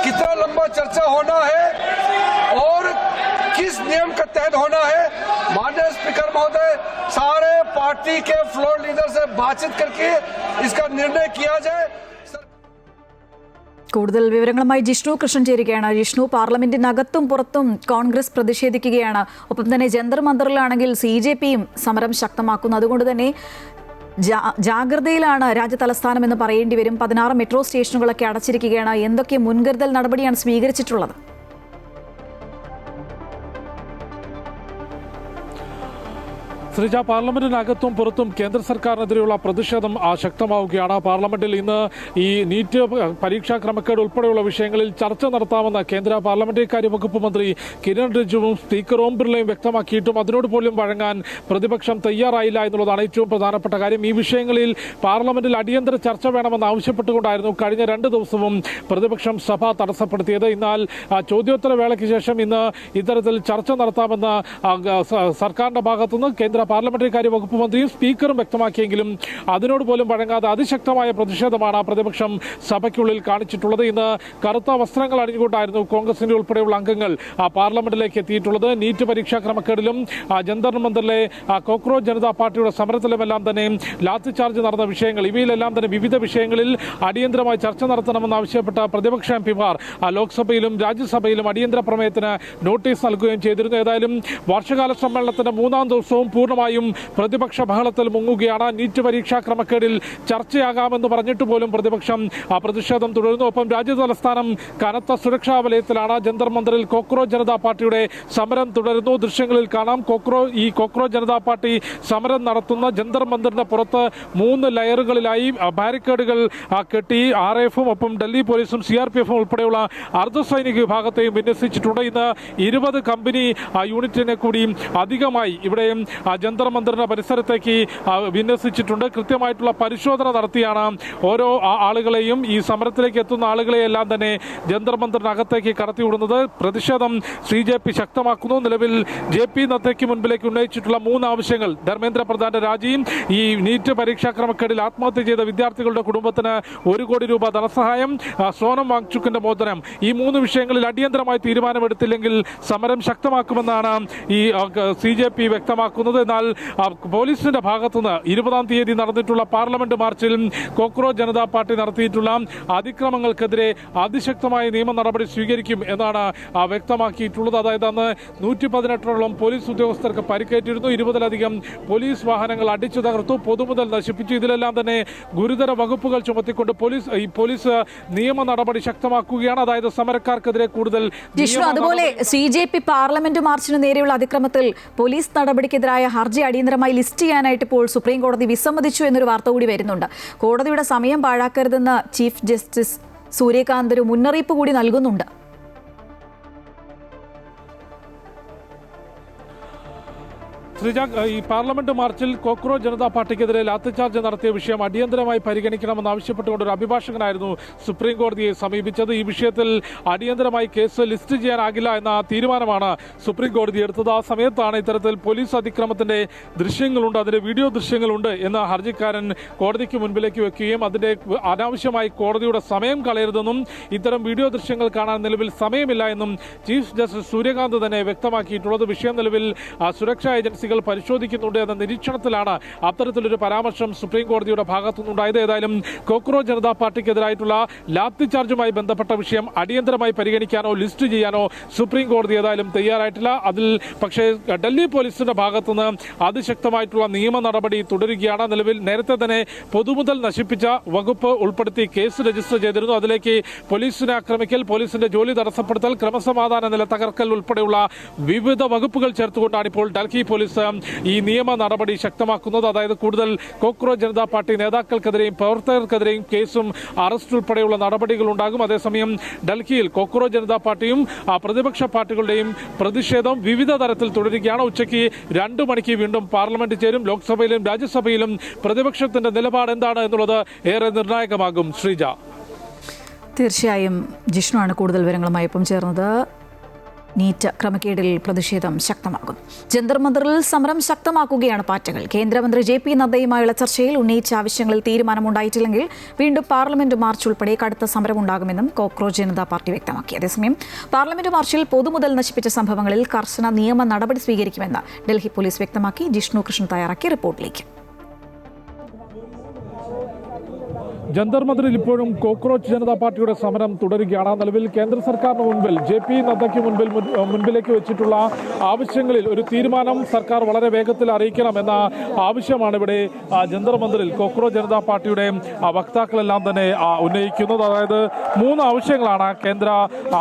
[SPEAKER 4] कितना लंबा चर्चा होना है और किस नियम के तहत होना है। माननीय स्पीकर महोदय, सारे पार्टी के फ्लोर लीडर से बातचीत करके इसका निर्णय किया जाए।
[SPEAKER 1] കൂടുതൽ വിവരങ്ങളുമായി ജിഷ്ണു കൃഷ്ണൻ ചേരുകയാണ്. ജിഷ്ണു, പാർലമെന്റിനകത്തും പുറത്തും കോൺഗ്രസ് പ്രതിഷേധിക്കുകയാണ്. ഒപ്പം തന്നെ ജന്തർ മന്ദറിലാണെങ്കിൽ CJPയും സമരം ശക്തമാക്കുന്നു. അതുകൊണ്ട് തന്നെ ജാഗ്രതയിലാണ് രാജ്യ തലസ്ഥാനം എന്ന് പറയേണ്ടി വരും. 16 മെട്രോ സ്റ്റേഷനുകളൊക്കെ അടച്ചിരിക്കുകയാണ്. എന്തൊക്കെ മുൻകരുതൽ നടപടിയാണ് സ്വീകരിച്ചിട്ടുള്ളത്?
[SPEAKER 5] ശ്രീജ, പാർലമെന്റിനകത്തും പുറത്തും കേന്ദ്ര സർക്കാരിനെതിരെയുള്ള പ്രതിഷേധം ശക്തമാവുകയാണ്. പാർലമെന്റിൽ ഇന്ന് ഈ നീറ്റ് പരീക്ഷാ ക്രമക്കേട് ഉൾപ്പെടെയുള്ള വിഷയങ്ങളിൽ ചർച്ച നടത്താമെന്ന് കേന്ദ്ര പാർലമെന്ററി കാര്യ വകുപ്പ് മന്ത്രി കിരൺ റിജിജുവും സ്പീക്കർ ഓം ബിർളയും വ്യക്തമാക്കിയിട്ടും അതിനോട് പോലും വഴങ്ങാൻ പ്രതിപക്ഷം തയ്യാറായില്ല എന്നുള്ളതാണ് ഏറ്റവും പ്രധാനപ്പെട്ട കാര്യം. ഈ വിഷയങ്ങളിൽ പാർലമെന്റിൽ അടിയന്തര ചർച്ച വേണമെന്ന് ആവശ്യപ്പെട്ടുകൊണ്ടായിരുന്നു കഴിഞ്ഞ 2 ദിവസവും പ്രതിപക്ഷം സഭ തടസ്സപ്പെടുത്തിയത്. എന്നാൽ ചോദ്യോത്തര വേളയ്ക്ക് ശേഷം ഇന്ന് ഇത്തരത്തിൽ ചർച്ച നടത്താമെന്ന് സർക്കാരിന്റെ ഭാഗത്തുനിന്ന് കേന്ദ്ര പാർലമെന്ററി കാര്യ വകുപ്പ് മന്ത്രിയും സ്പീക്കറും വ്യക്തമാക്കിയെങ്കിലും അതിനോട് പോലും വഴങ്ങാതെ അതിശക്തമായ പ്രതിഷേധമാണ് പ്രതിപക്ഷം സഭയ്ക്കുള്ളിൽ കാണിച്ചിട്ടുള്ളത്. ഇന്ന് കറുത്ത വസ്ത്രങ്ങൾ അണിഞ്ഞുകൊണ്ടായിരുന്നു കോൺഗ്രസിന്റെ ഉൾപ്പെടെയുള്ള അംഗങ്ങൾ പാർലമെന്റിലേക്ക് എത്തിയിട്ടുള്ളത്. നീറ്റ് പരീക്ഷാ ക്രമക്കേടിലും ജന്തർ മന്ദറിലെ കോക്രോച്ച് ജനതാ പാർട്ടിയുടെ സമരത്തിലുമെല്ലാം തന്നെ ലാത്തി ചാർജ് നടന്ന വിഷയങ്ങൾ, ഇവയിലെല്ലാം തന്നെ വിവിധ വിഷയങ്ങളിൽ അടിയന്തരമായി ചർച്ച നടത്തണമെന്ന് ആവശ്യപ്പെട്ട പ്രതിപക്ഷ എംപിമാർ ലോക്സഭയിലും രാജ്യസഭയിലും അടിയന്തര പ്രമേയത്തിന് നോട്ടീസ് നൽകുകയും ചെയ്തിരുന്നു. ഏതായാലും വർഷകാല സമ്മേളനത്തിന്റെ 3ാം ദിവസവും പൂർണ്ണ പൂർണ്ണമായും പ്രതിപക്ഷ ബഹളത്തിൽ മുങ്ങുകയാണ്. നീറ്റ് പരീക്ഷാ ക്രമക്കേടിൽ ചർച്ചയാകാമെന്ന് പറഞ്ഞിട്ട് പോലും പ്രതിപക്ഷം പ്രതിഷേധം തുടരുന്നു. ഒപ്പം രാജ്യതലസ്ഥാനം കനത്ത സുരക്ഷാ വലയത്തിലാണ്. ജന്തർ മന്ദിറിൽ കോക്രോച്ച് ജനതാ പാർട്ടിയുടെ സമരം തുടരുന്നു. ദൃശ്യങ്ങളിൽ കാണാം കോക്രോച്ച് ജനതാ പാർട്ടി സമരം നടത്തുന്ന ജന്തർ മന്ദിറിന്റെ പുറത്ത് 3 ലെയറുകളിലായി ബാരിക്കേഡുകൾ കെട്ടി RAF-ഉം ഒപ്പം ഡൽഹി പോലീസും CRPF-ഉം ഉൾപ്പെടെയുള്ള അർദ്ധസൈനിക വിഭാഗത്തെയും വിന്യസിച്ചിട്ടുണ്ട്. ഇന്ന് 20 കമ്പനി യൂണിറ്റിനെ കൂടി അധികമായി ഇവിടെ ജന്തർ മന്ദിറിന്റെ പരിസരത്തേക്ക് വിന്യസിച്ചിട്ടുണ്ട്. കൃത്യമായിട്ടുള്ള പരിശോധന നടത്തിയാണ് ഓരോ ആളുകളെയും, ഈ സമരത്തിലേക്ക് എത്തുന്ന ആളുകളെയെല്ലാം തന്നെ ജന്തർ മന്ദിറിനകത്തേക്ക് കടത്തിവിടുന്നത്. പ്രതിഷേധം CJP ശക്തമാക്കുന്നു. നിലവിൽ JP നദ്ദയ്ക്ക് മുൻപിലേക്ക് ഉന്നയിച്ചിട്ടുള്ള 3 ആവശ്യങ്ങൾ: ധർമ്മേന്ദ്ര പ്രധാന്റെ രാജിയും, ഈ നീറ്റ് പരീക്ഷാ ക്രമക്കേടിൽ ആത്മഹത്യ ചെയ്ത വിദ്യാർത്ഥികളുടെ കുടുംബത്തിന് 1 കോടി രൂപ ധനസഹായം, സോനം വാങ്ചുക്കിന്റെ മോചനം. ഈ 3 വിഷയങ്ങളിൽ അടിയന്തരമായി തീരുമാനമെടുത്തില്ലെങ്കിൽ സമരം ശക്തമാക്കുമെന്നാണ് ഈ CJP വ്യക്തമാക്കുന്നത്. എന്നാൽ പോലീസിന്റെ ഭാഗത്തുനിന്ന് 20-ാം തീയതി നടന്നിട്ടുള്ള പാർലമെന്റ് മാർച്ചിൽ കോക്രോച്ച് ജനതാ പാർട്ടി നടത്തിയിട്ടുള്ള അതിക്രമങ്ങൾക്കെതിരെ അതിശക്തമായ നിയമ നടപടി സ്വീകരിക്കും എന്നാണ് വ്യക്തമാക്കിയിട്ടുള്ളത്. അതായത് അന്ന് 118ഓളം പോലീസ് ഉദ്യോഗസ്ഥർക്ക് പരിക്കേറ്റിരുന്നു. 20-ലധികം പോലീസ് വാഹനങ്ങൾ അടിച്ചു തകർത്തു, പൊതുമുതൽ നശിപ്പിച്ചു. ഇതിലെല്ലാം തന്നെ ഗുരുതര വകുപ്പുകൾ ചുമത്തിക്കൊണ്ട് പോലീസ് നിയമ നടപടി ശക്തമാക്കുകയാണ്. അതായത് സമരക്കാർക്കെതിരെ കൂടുതൽ.
[SPEAKER 1] അതുപോലെ CJP പാർലമെന്റ് മാർച്ചിന് നേരെയുള്ള അതിക്രമത്തിൽ പോലീസ് നടപടിക്കെതിരായ ഹർജി അടിയന്തരമായി ലിസ്റ്റ് ചെയ്യാനായിട്ട് ഇപ്പോൾ സുപ്രീം കോടതി വിസമ്മതിച്ചു എന്നൊരു വാർത്ത കൂടി വരുന്നുണ്ട്. കോടതിയുടെ സമയം പാഴാക്കരുതെന്ന് ചീഫ് ജസ്റ്റിസ് സൂര്യകാന്ത് ഒരു മുന്നറിയിപ്പ് കൂടി നൽകുന്നുണ്ട്.
[SPEAKER 5] ശ്രീജ, ഈ പാർലമെന്റ് മാർച്ചിൽ കോക്രോച്ച് ജനതാ പാർട്ടിക്കെതിരെ ലാത്തിചാർജ് നടത്തിയ വിഷയം അടിയന്തരമായി പരിഗണിക്കണമെന്ന് ആവശ്യപ്പെട്ടുകൊണ്ട് ഒരു അഭിഭാഷകനായിരുന്നു സുപ്രീം കോടതിയെ സമീപിച്ചത്. ഈ വിഷയത്തിൽ അടിയന്തരമായി കേസ് ലിസ്റ്റ് ചെയ്യാനാകില്ല എന്ന തീരുമാനമാണ് സുപ്രീം കോടതി എടുത്തത്. ആ സമയത്താണ് ഇത്തരത്തിൽ പോലീസ് അതിക്രമത്തിന്റെ ദൃശ്യങ്ങളുണ്ട്, അതിന്റെ വീഡിയോ ദൃശ്യങ്ങളുണ്ട് എന്ന് ഹർജിക്കാരൻ കോടതിക്ക് മുൻപിലേക്ക് വെക്കുകയും അതിന്റെ അനാവശ്യമായി കോടതിയുടെ സമയം കളയരുതെന്നും ഇത്തരം വീഡിയോ ദൃശ്യങ്ങൾ കാണാൻ നിലവിൽ സമയമില്ല എന്നും ചീഫ് ജസ്റ്റിസ് സൂര്യകാന്ത് തന്നെ വ്യക്തമാക്കിയിട്ടുള്ളത്. വിഷയം നിലവിൽ സുരക്ഷാ ഏജൻസി പരിശോധിക്കുന്നുണ്ട് എന്ന നിരീക്ഷണത്തിലാണ് അത്തരത്തിലൊരു പരാമർശം സുപ്രീം കോടതിയുടെ ഭാഗത്തുനിന്നുണ്ടായത്. ഏതായാലും കോക്രോച്ച് ജനതാ പാർട്ടിക്കെതിരായിട്ടുള്ള ലാത്തിചാർജുമായി ബന്ധപ്പെട്ട വിഷയം അടിയന്തരമായി പരിഗണിക്കാനോ ലിസ്റ്റ് ചെയ്യാനോ സുപ്രീം കോടതി ഏതായാലും തയ്യാറായിട്ടില്ല. അതിൽ പക്ഷേ ഡൽഹി പോലീസിന്റെ ഭാഗത്തുനിന്ന് അതിശക്തമായിട്ടുള്ള നിയമ നടപടി തുടരുകയാണ്. നിലവിൽ നേരത്തെ തന്നെ പൊതുമുതൽ നശിപ്പിച്ച വകുപ്പ് ഉൾപ്പെടുത്തി കേസ് രജിസ്റ്റർ ചെയ്തിരുന്നു. അതിലേക്ക് പോലീസിനെ ആക്രമിക്കൽ, പോലീസിന്റെ ജോലി തടസ്സപ്പെടുത്തൽ, ക്രമസമാധാന നില തകർക്കൽ ഉൾപ്പെടെയുള്ള വിവിധ വകുപ്പുകൾ ചേർത്തുകൊണ്ടാണ് ഇപ്പോൾ ഡൽഹി പോലീസ് ഈ നിയമ നടപടി ശക്തമാക്കുന്നത്. അതായത് കൂടുതൽ കോക്രോച്ച് ജനതാ പാർട്ടി നേതാക്കൾക്കെതിരെയും പ്രവർത്തകർക്കെതിരെയും കേസും അറസ്റ്റ് ഉൾപ്പെടെയുള്ള നടപടികൾ ഉണ്ടാകും. അതേസമയം ഡൽഹിയിൽ കോക്രോച്ച് ജനതാ പാർട്ടിയും പ്രതിപക്ഷ പാർട്ടികളുടെയും പ്രതിഷേധം വിവിധ തരത്തിൽ തുടരുകയാണ്. ഉച്ചയ്ക്ക് 2 മണിക്ക് വീണ്ടും പാർലമെന്റ് ചേരും. ലോക്സഭയിലും രാജ്യസഭയിലും പ്രതിപക്ഷത്തിന്റെ നിലപാട് എന്താണ് എന്നുള്ളത് ഏറെ നിർണായകമാകും. ശ്രീജ,
[SPEAKER 1] തീർച്ചയായും ജിഷ്ണുവാണ് കൂടുതൽ വിവരങ്ങളുമായി ഒപ്പം ചേർന്നത്. നീറ്റ് ക്രമക്കേടിൽ പ്രതിഷേധം ശക്തമാകുന്നു. ജന്തർ മന്ദിറിൽ സമരം ശക്തമാക്കുകയാണ് പാർട്ടികൾ. കേന്ദ്രമന്ത്രി JP നദ്ദയുമായുള്ള ചർച്ചയിൽ ഉന്നയിച്ച ആവശ്യങ്ങളിൽ തീരുമാനമുണ്ടായിട്ടില്ലെങ്കിൽ വീണ്ടും പാർലമെന്റ് മാർച്ച് ഉൾപ്പെടെ കടുത്ത സമരമുണ്ടാകുമെന്നും കോക്രോച്ച് ജനതാ പാർട്ടി വ്യക്തമാക്കി. അതേസമയം പാർലമെന്റ് മാർച്ചിൽ പൊതുമുതൽ നശിപ്പിച്ച സംഭവങ്ങളിൽ കർശന നിയമ നടപടി സ്വീകരിക്കുമെന്ന് ഡൽഹി പോലീസ് വ്യക്തമാക്കി. ജിഷ്ണു കൃഷ്ണൻ തയ്യാറാക്കിയ റിപ്പോർട്ടിലേക്ക്.
[SPEAKER 5] ജന്തർ മന്ദിറിൽ ഇപ്പോഴും കോക്രോച്ച് ജനതാ പാർട്ടിയുടെ സമരം തുടരുകയാണ്. നിലവിൽ കേന്ദ്ര സർക്കാരിന് മുൻപിൽ JP നദ്ദയ്ക്ക് മുൻപിലേക്ക് വെച്ചിട്ടുള്ള ആവശ്യങ്ങളിൽ ഒരു തീരുമാനം സർക്കാർ വളരെ വേഗത്തിൽ അറിയിക്കണമെന്ന ആവശ്യമാണ് ഇവിടെ ജന്തർ മന്ദിറിൽ കോക്രോച്ച് ജനതാ പാർട്ടിയുടെ വക്താക്കളെല്ലാം തന്നെ ഉന്നയിക്കുന്നത്. അതായത് 3 ആവശ്യങ്ങളാണ് കേന്ദ്ര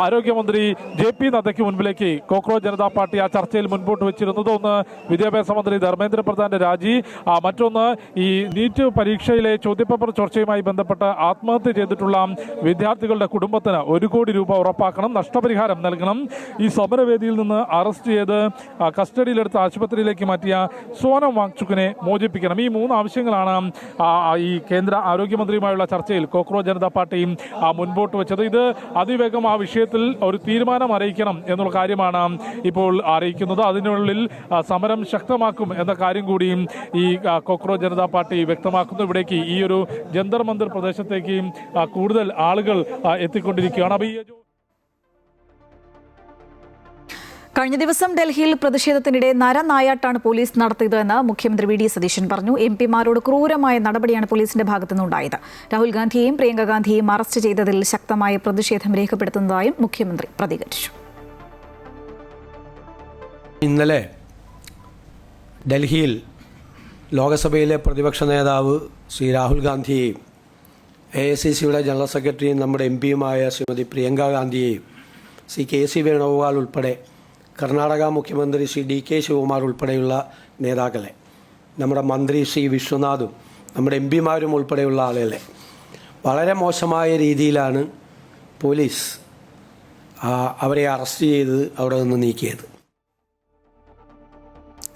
[SPEAKER 5] ആരോഗ്യമന്ത്രി JP നദ്ദയ്ക്ക് മുൻപിലേക്ക് കോക്രോച്ച് ജനതാ പാർട്ടി ആ ചർച്ചയിൽ മുൻപോട്ട് വെച്ചിരുന്നത്. ഒന്ന്, വിദ്യാഭ്യാസ മന്ത്രി ധർമ്മേന്ദ്ര പ്രധാന്റെ രാജി. മറ്റൊന്ന്, ഈ നീറ്റ് പരീക്ഷയിലെ ചോദ്യപേപ്പർ ചോർച്ചയുമായി ബന്ധപ്പെട്ട് ആത്മഹത്യ ചെയ്തിട്ടുള്ള വിദ്യാർത്ഥികളുടെ കുടുംബത്തിന് 1 കോടി രൂപ ഉറപ്പാക്കണം, നഷ്ടപരിഹാരം നൽകണം. ഈ സമരവേദിയിൽ നിന്ന് അറസ്റ്റ് ചെയ്ത് കസ്റ്റഡിയിലെടുത്ത് ആശുപത്രിയിലേക്ക് മാറ്റിയ സോനം വാങ്ചുക്കിനെ മോചിപ്പിക്കണം. ഈ 3 ആവശ്യങ്ങളാണ് ഈ കേന്ദ്ര ആരോഗ്യമന്ത്രിയുമായുള്ള ചർച്ചയിൽ കോക്രോച്ച് ജനതാ പാർട്ടി മുൻപോട്ട് വെച്ചത്. ഇത് അതിവേഗം ആ വിഷയത്തിൽ ഒരു തീരുമാനം അറിയിക്കണം എന്നുള്ള കാര്യമാണ് ഇപ്പോൾ അറിയിക്കുന്നത്. അതിനുള്ളിൽ സമരം ശക്തമാക്കും എന്ന കാര്യം കൂടിയും ഈ കോക്രോച്ച് ജനതാ പാർട്ടി വ്യക്തമാക്കുന്നു. ഇവിടേക്ക് ഈ ഒരു ജന്തർ മന്ദിർ പ്രദേശത്തേക്ക് കൂടുതൽ ആളുകൾ എത്തിക്കൊണ്ടിരിക്കുകയാണ്.
[SPEAKER 1] കഴിഞ്ഞ ദിവസം ഡൽഹിയിൽ പ്രതിഷേധത്തിനിടെ നരനായാട്ടാണ് പോലീസ് നടത്തിയതെന്ന് മുഖ്യമന്ത്രി VD സതീശൻ പറഞ്ഞു. MP-മാരോട് ക്രൂരമായ നടപടിയാണ് പോലീസിന്റെ ഭാഗത്തുനിന്നുണ്ടായത്. രാഹുൽ ഗാന്ധിയെയും പ്രിയങ്ക ഗാന്ധിയെയും അറസ്റ്റ് ചെയ്തതിൽ ശക്തമായ പ്രതിഷേധം രേഖപ്പെടുത്തുന്നതായും മുഖ്യമന്ത്രി പ്രതികരിച്ചു.
[SPEAKER 3] ഇന്നലെ ഡൽഹിയിൽ ലോകസഭയിലെ പ്രതിപക്ഷ നേതാവ് ശ്രീ രാഹുൽ ഗാന്ധിയെയും AICCയുടെ ജനറൽ സെക്രട്ടറിയും നമ്മുടെ MP-യുമായ ശ്രീമതി പ്രിയങ്ക ഗാന്ധിയെയും ശ്രീ KC വേണുഗോപാൽ ഉൾപ്പെടെ കർണാടക മുഖ്യമന്ത്രി ശ്രീ DK ശിവകുമാർ ഉൾപ്പെടെയുള്ള നേതാക്കളെ, നമ്മുടെ മന്ത്രി ശ്രീ വിശ്വനാഥും നമ്മുടെ MP-മാരും ഉൾപ്പെടെയുള്ള ആളുകളെ വളരെ മോശമായ രീതിയിലാണ് പോലീസ് അവരെ അറസ്റ്റ് ചെയ്ത് അവിടെ നിന്ന് നീക്കിയത്.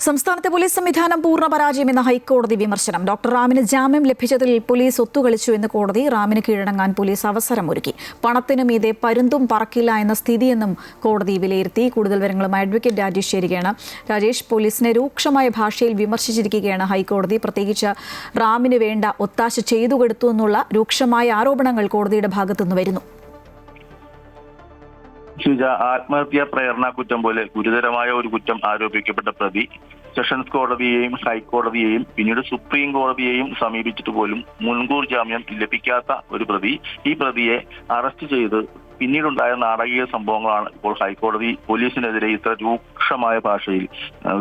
[SPEAKER 1] സംസ്ഥാനത്തെ പോലീസ് സംവിധാനം പൂർണ്ണ പരാജയമെന്ന ഹൈക്കോടതി വിമർശനം. ഡോക്ടർ റാമിന് ജാമ്യം ലഭിച്ചതിൽ പോലീസ് ഒത്തുകളിച്ചു എന്ന് കോടതി. റാമിന് കീഴടങ്ങാൻ പോലീസ് അവസരമൊരുക്കി. പണത്തിനു മീതെ പരുന്തും പറക്കില്ല എന്ന സ്ഥിതിയെന്നും കോടതി വിലയിരുത്തി. കൂടുതൽ വിവരങ്ങളുമായി അഡ്വക്കേറ്റ് രാജേഷ് ചേരുകയാണ്. രാജേഷ്, പോലീസിനെ രൂക്ഷമായ ഭാഷയിൽ വിമർശിച്ചിരിക്കുകയാണ് ഹൈക്കോടതി. പ്രത്യേകിച്ച് റാമിന് വേണ്ട ഒത്താശ ചെയ്തു കൊടുത്തു എന്നുള്ള രൂക്ഷമായ ആരോപണങ്ങൾ കോടതിയുടെ ഭാഗത്തുനിന്ന് വരുന്നു.
[SPEAKER 6] ആത്മഹത്യാ പ്രേരണ കുറ്റം പോലെ ഗുരുതരമായ ഒരു കുറ്റം ആരോപിക്കപ്പെട്ട പ്രതി സെഷൻസ് കോടതിയെയും ഹൈക്കോടതിയെയും പിന്നീട് സുപ്രീം കോടതിയെയും സമീപിച്ചിട്ട് പോലും മുൻകൂർ ജാമ്യം ലഭിക്കാത്ത ഒരു പ്രതി, ഈ പ്രതിയെ അറസ്റ്റ് ചെയ്ത് പിന്നീടുണ്ടായ നാടകീയ സംഭവങ്ങളാണ് ഇപ്പോൾ ഹൈക്കോടതി പോലീസിനെതിരെ ഇത്ര രൂക്ഷമായ ഭാഷയിൽ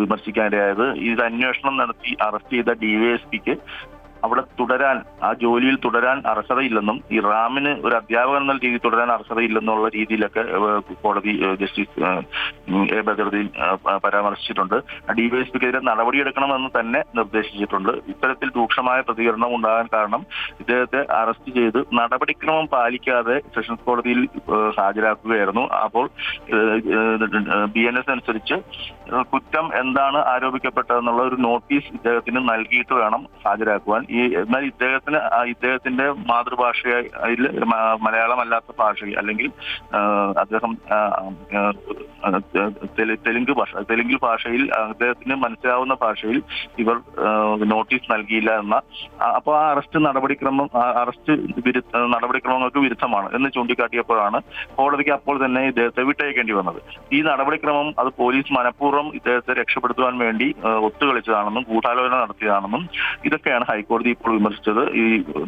[SPEAKER 6] വിമർശിക്കാനിടയായത്. ഇത് അന്വേഷണം നടത്തി അറസ്റ്റ് ചെയ്ത DYSPക്ക് അവിടെ തുടരാൻ, ആ ജോലിയിൽ തുടരാൻ അർഹതയില്ലെന്നും ഈ റാമിന് ഒരു അധ്യാപകൻ എന്ന രീതിയിൽ തുടരാൻ അർഹതയില്ലെന്നുള്ള രീതിയിലൊക്കെ കോടതി ജസ്റ്റിസ് A ബദറുദ്ദീൻ പരാമർശിച്ചിട്ടുണ്ട്. DYSPക്കെതിരെ നടപടിയെടുക്കണമെന്ന് തന്നെ നിർദ്ദേശിച്ചിട്ടുണ്ട്. ഇത്തരത്തിൽ രൂക്ഷമായ പ്രതികരണം ഉണ്ടാകാൻ കാരണം ഇദ്ദേഹത്തെ അറസ്റ്റ് ചെയ്ത് നടപടിക്രമം പാലിക്കാതെ സെഷൻസ് കോടതിയിൽ ഹാജരാക്കുകയായിരുന്നു. അപ്പോൾ BNS അനുസരിച്ച് കുറ്റം എന്താണ് ആരോപിക്കപ്പെട്ടതെന്നുള്ള ഒരു നോട്ടീസ് ഇദ്ദേഹത്തിന് നൽകിയിട്ട് വേണം ഹാജരാക്കുവാൻ. എന്നാൽ ഇദ്ദേഹത്തിന്റെ മാതൃഭാഷയിൽ മലയാളമല്ലാത്ത ഭാഷയിൽ, അല്ലെങ്കിൽ അദ്ദേഹം തെലുങ്ക് ഭാഷയിൽ അദ്ദേഹത്തിന് മനസ്സിലാവുന്ന ഭാഷയിൽ ഇവർ നോട്ടീസ് നൽകിയില്ല എന്ന, അപ്പോൾ ആ അറസ്റ്റ് നടപടിക്രമങ്ങൾക്ക് വിരുദ്ധമാണ് എന്ന് ചൂണ്ടിക്കാട്ടിയപ്പോഴാണ് കോടതിക്ക് അപ്പോൾ തന്നെ ഇദ്ദേഹത്തെ വിട്ടയക്കേണ്ടി വന്നത്. ഈ നടപടിക്രമം അത് പോലീസ് മനഃപൂർവ്വം ഇദ്ദേഹത്തെ രക്ഷപ്പെടുത്തുവാൻ വേണ്ടി ഒത്തുകളിച്ചതാണെന്നും ഗൂഢാലോചന നടത്തിയതാണെന്നും ഇതൊക്കെയാണ് ഹൈക്കോടതി ഇപ്പോൾ വിമർശിച്ചത്. ഈ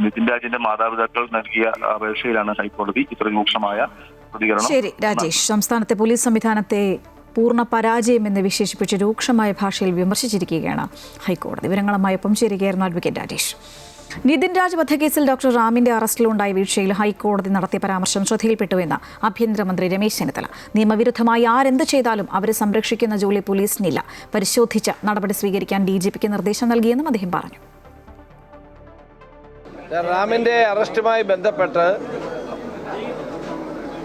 [SPEAKER 6] നിതിൻ രാജിന്റെ മാതാപിതാക്കൾ നൽകിയ അപേക്ഷയിലാണ് ഹൈക്കോടതി ഇത്ര രൂക്ഷമായ പ്രതികരണം.
[SPEAKER 1] ശരി രാജേഷ്, സംസ്ഥാനത്തെ പോലീസ് സംവിധാനത്തെ പൂർണ്ണ പരാജയം എന്ന് വിശേഷിപ്പിച്ച് രൂക്ഷമായ ഭാഷയിൽ വിമർശിച്ചിരിക്കുകയാണ് ഹൈക്കോടതി. വിവരങ്ങളുമായി ഒപ്പം ചേരുകയായിരുന്നു അഡ്വക്കേറ്റ് രാജേഷ്. നിതിൻ രാജ് വധക്കേസിൽ ഡോക്ടർ റാമിന്റെ അറസ്റ്റിലുണ്ടായ വീഴ്ചയിൽ ഹൈക്കോടതി നടത്തിയ പരാമർശം ശ്രദ്ധയിൽപ്പെട്ടുവെന്ന് ആഭ്യന്തരമന്ത്രി രമേശ് ചെന്നിത്തല. നിയമവിരുദ്ധമായി ആരെന്ത് ചെയ്താലും അവരെ സംരക്ഷിക്കുന്ന ജോലി പോലീസിനില്ല. പരിശോധിച്ച നടപടി സ്വീകരിക്കാൻ DGPക്ക് നിർദ്ദേശം നൽകിയെന്നും അദ്ദേഹം പറഞ്ഞു.
[SPEAKER 4] റാമിന്റെ അറസ്റ്റുമായി ബന്ധപ്പെട്ട്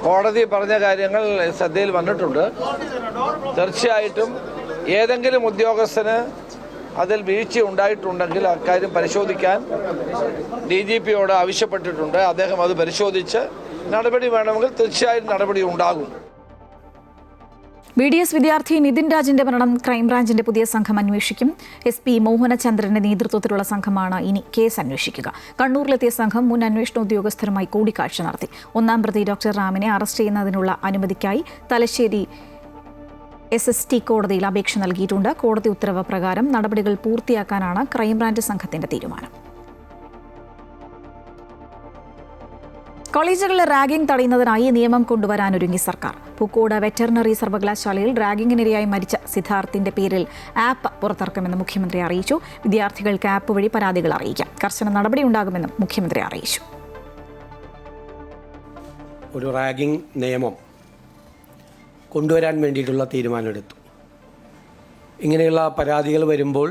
[SPEAKER 4] കോടതി പറഞ്ഞ കാര്യങ്ങൾ ശ്രദ്ധയിൽ വന്നിട്ടുണ്ട്. തീർച്ചയായിട്ടും ഏതെങ്കിലും ഉദ്യോഗസ്ഥന് അതിൽ വീഴ്ച ഉണ്ടായിട്ടുണ്ടെങ്കിൽ അക്കാര്യം പരിശോധിക്കാൻ DGPയോട് ആവശ്യപ്പെട്ടിട്ടുണ്ട്. അദ്ദേഹം അത് പരിശോധിച്ച് നടപടി വേണമെങ്കിൽ തീർച്ചയായും നടപടി ഉണ്ടാകും.
[SPEAKER 1] BDS വിദ്യാർത്ഥി നിതിൻ രാജിന്റെ മരണം ക്രൈംബ്രാഞ്ചിന്റെ പുതിയ സംഘം അന്വേഷിക്കും. SP മോഹനചന്ദ്രന്റെ നേതൃത്വത്തിലുള്ള സംഘമാണ് ഇനി കേസ് അന്വേഷിക്കുക. കണ്ണൂരിലെത്തിയ സംഘം മുൻ അന്വേഷണ ഉദ്യോഗസ്ഥരുമായി കൂടിക്കാഴ്ച നടത്തി. ഒന്നാം പ്രതി ഡോക്ടർ റാമിനെ അറസ്റ്റ് ചെയ്യുന്നതിനുള്ള അനുമതിക്കായി തലശ്ശേരി SST കോടതിയിൽ അപേക്ഷ നൽകിയിട്ടുണ്ട്. കോടതി ഉത്തരവ് പ്രകാരം നടപടികൾ പൂർത്തിയാക്കാനാണ് ക്രൈംബ്രാഞ്ച് സംഘത്തിന്റെ തീരുമാനം. കോളേജുകളിലെ റാഗിംഗ് തടയുന്നതിനായി നിയമം കൊണ്ടുവരാനൊരുങ്ങി സർക്കാർ. പൂക്കോട് വെറ്ററിനറി സർവകലാശാലയിൽ റാഗിങ്ങിനിരയായി മരിച്ച സിദ്ധാർത്ഥിന്റെ പേരിൽ ആപ്പ് പുറത്തിറക്കുമെന്ന് മുഖ്യമന്ത്രി അറിയിച്ചു. വിദ്യാർത്ഥികൾക്ക് ആപ്പ് വഴി പരാതികൾ അറിയിക്കാം. കർശന നടപടിയുണ്ടാകുമെന്നും മുഖ്യമന്ത്രി അറിയിച്ചു.
[SPEAKER 3] ഒരു റാഗിംഗ് നിയമം കൊണ്ടുവരാൻ വേണ്ടിയിട്ടുള്ള തീരുമാനമെടുത്തു. ഇങ്ങനെയുള്ള പരാതികൾ വരുമ്പോൾ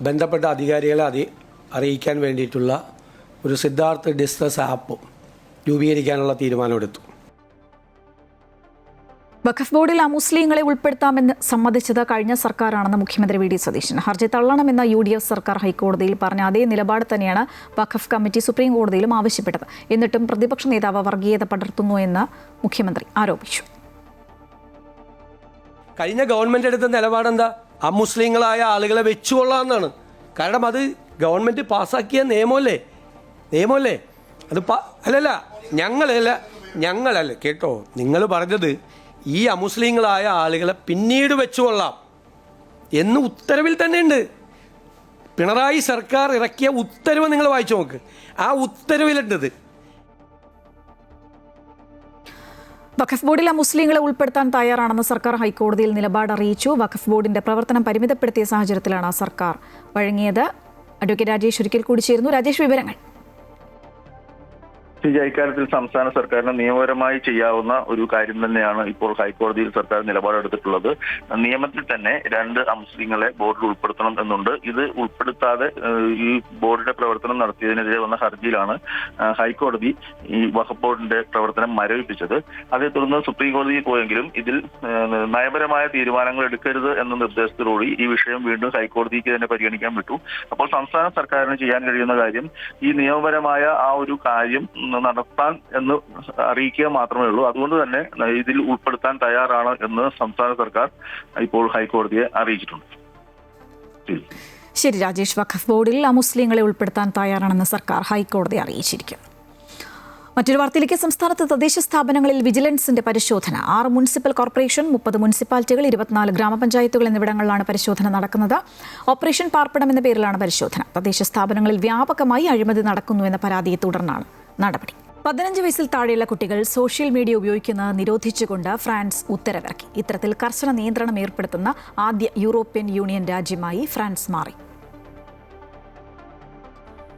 [SPEAKER 3] ബന്ധപ്പെട്ട അധികാരികളെ അറിയിക്കാൻ വേണ്ടിയിട്ടുള്ള ഒരു സിദ്ധാർത്ഥ് ഡിസ്ട്രസ് ആപ്പ് രൂപീകരിക്കാനുള്ള തീരുമാനമെടുത്തു.
[SPEAKER 1] വഖഫ് ബോർഡിൽ അമുസ്ലിങ്ങളെ ഉൾപ്പെടുത്താമെന്ന് സമ്മതിച്ചത് കഴിഞ്ഞ സർക്കാരാണെന്ന് മുഖ്യമന്ത്രി VD സതീശൻ. ഹർജി തള്ളണമെന്ന UDF സർക്കാർ ഹൈക്കോടതിയിൽ പറഞ്ഞ അതേ നിലപാട് തന്നെയാണ് വഖഫ് കമ്മിറ്റി സുപ്രീം കോടതിയിലും ആവശ്യപ്പെട്ടത്. എന്നിട്ടും പ്രതിപക്ഷ നേതാവ് വർഗീയത പടർത്തുന്നു എന്ന് മുഖ്യമന്ത്രി ആരോപിച്ചു.
[SPEAKER 3] കഴിഞ്ഞ ഗവൺമെൻറ് എടുത്ത നിലപാടെന്താ? അമുസ്ലിങ്ങളായ ആളുകളെ വെച്ചുകൊള്ളാമെന്നാണ്. കാരണം അത് ഗവൺമെൻറ് പാസ്സാക്കിയ നിയമമല്ലേ അത് അല്ലല്ല ഞങ്ങളല്ല കേട്ടോ, നിങ്ങൾ പറഞ്ഞത് ഈ അമുസ്ലിങ്ങളായ ആളുകളെ പിന്നീട് വെച്ചുകൊള്ളാം എന്ന് ഉത്തരവിൽ തന്നെ ഉണ്ട്. പിണറായി സർക്കാർ ഇറക്കിയ ഉത്തരവ് നിങ്ങൾ വായിച്ചു നോക്ക്. ആ ഉത്തരവിലുണ്ടത്.
[SPEAKER 1] വഖഫ് ബോർഡിലെ മുസ്ലിങ്ങളെ ഉൾപ്പെടുത്താൻ തയ്യാറാണെന്ന് സർക്കാർ ഹൈക്കോടതിയിൽ നിലപാട് അറിയിച്ചു. വഖഫ് ബോർഡിന്റെ പ്രവർത്തനം പരിമിതപ്പെടുത്തിയ സാഹചര്യത്തിലാണ് സർക്കാർ വഴങ്ങിയത്. അഡ്വക്കേറ്റ് രാജേഷ് ഒരിക്കൽ കൂടി ചേരുന്നു. രാജേഷ്, വിവരങ്ങൾ.
[SPEAKER 6] ഇക്കാര്യത്തിൽ സംസ്ഥാന സർക്കാരിന് നിയമപരമായി ചെയ്യാവുന്ന ഒരു കാര്യം തന്നെയാണ് ഇപ്പോൾ ഹൈക്കോടതിയിൽ സർക്കാർ നിലപാടെടുത്തിട്ടുള്ളത്. നിയമത്തിൽ തന്നെ 2 അമുസ്ലിങ്ങളെ ബോർഡിൽ ഉൾപ്പെടുത്തണം എന്നുണ്ട്. ഇത് ഉൾപ്പെടുത്താതെ ഈ ബോർഡിന്റെ പ്രവർത്തനം നടത്തിയതിനെതിരെ വന്ന ഹർജിയിലാണ് ഹൈക്കോടതി ഈ വഖഫ് ബോർഡിന്റെ പ്രവർത്തനം മരവിപ്പിച്ചത്. അതേ തുടർന്ന് സുപ്രീം കോടതിയിൽ പോയെങ്കിലും ഇതിൽ നയപരമായ തീരുമാനങ്ങൾ എടുക്കരുത് എന്ന നിർദ്ദേശത്തോടുകൂടി ഈ വിഷയം വീണ്ടും ഹൈക്കോടതിക്ക് തന്നെ പരിഗണിക്കാൻ വിട്ടു. അപ്പോൾ സംസ്ഥാന സർക്കാരിന് ചെയ്യാൻ കഴിയുന്ന കാര്യം ഈ നിയമപരമായ ആ ഒരു കാര്യം നടത്താൻ എന്ന് അറിയിക്കുക മാത്രമേ ഉള്ളൂ. അതുകൊണ്ട് തന്നെ ഇതിൽ ഉൾപ്പെടുത്താൻ തയ്യാറാണ് എന്ന് സംസ്ഥാന സർക്കാർ ഇപ്പോൾ ഹൈക്കോടതിയെ അറിയിച്ചിട്ടുണ്ട്.
[SPEAKER 1] ശരി രാജേഷ്, വഖഫ് ബോർഡിൽ അമുസ്ലിങ്ങളെ ഉൾപ്പെടുത്താൻ തയ്യാറാണെന്ന് സർക്കാർ ഹൈക്കോടതിയെ അറിയിച്ചിരിക്കും. മറ്റൊരു വാർത്തയിലേക്ക്. സംസ്ഥാനത്ത് തദ്ദേശ സ്ഥാപനങ്ങളിൽ വിജിലൻസിന്റെ പരിശോധന. 6 മുനിസിപ്പൽ കോർപ്പറേഷൻ, 30 മുനിസിപ്പാലിറ്റികൾ, 24 ഗ്രാമപഞ്ചായത്തുകൾ എന്നിവിടങ്ങളിലാണ് പരിശോധന നടക്കുന്നത്. ഓപ്പറേഷൻ പാർപ്പിടം എന്ന പേരിലാണ് പരിശോധന. തദ്ദേശ സ്ഥാപനങ്ങളിൽ വ്യാപകമായി അഴിമതി നടക്കുന്നു എന്ന പരാതിയെ തുടർന്നാണ് നടപടി. 15 വയസ്സിൽ താഴെയുള്ള കുട്ടികൾ സോഷ്യൽ മീഡിയ ഉപയോഗിക്കുന്നത് നിരോധിച്ചുകൊണ്ട് ഫ്രാൻസ് ഉത്തരവിറക്കി. ഇത്തരത്തിൽ കർശന നിയന്ത്രണം ഏർപ്പെടുത്തുന്ന ആദ്യ യൂറോപ്യൻ യൂണിയൻ രാജ്യമായി ഫ്രാൻസ് മാറി.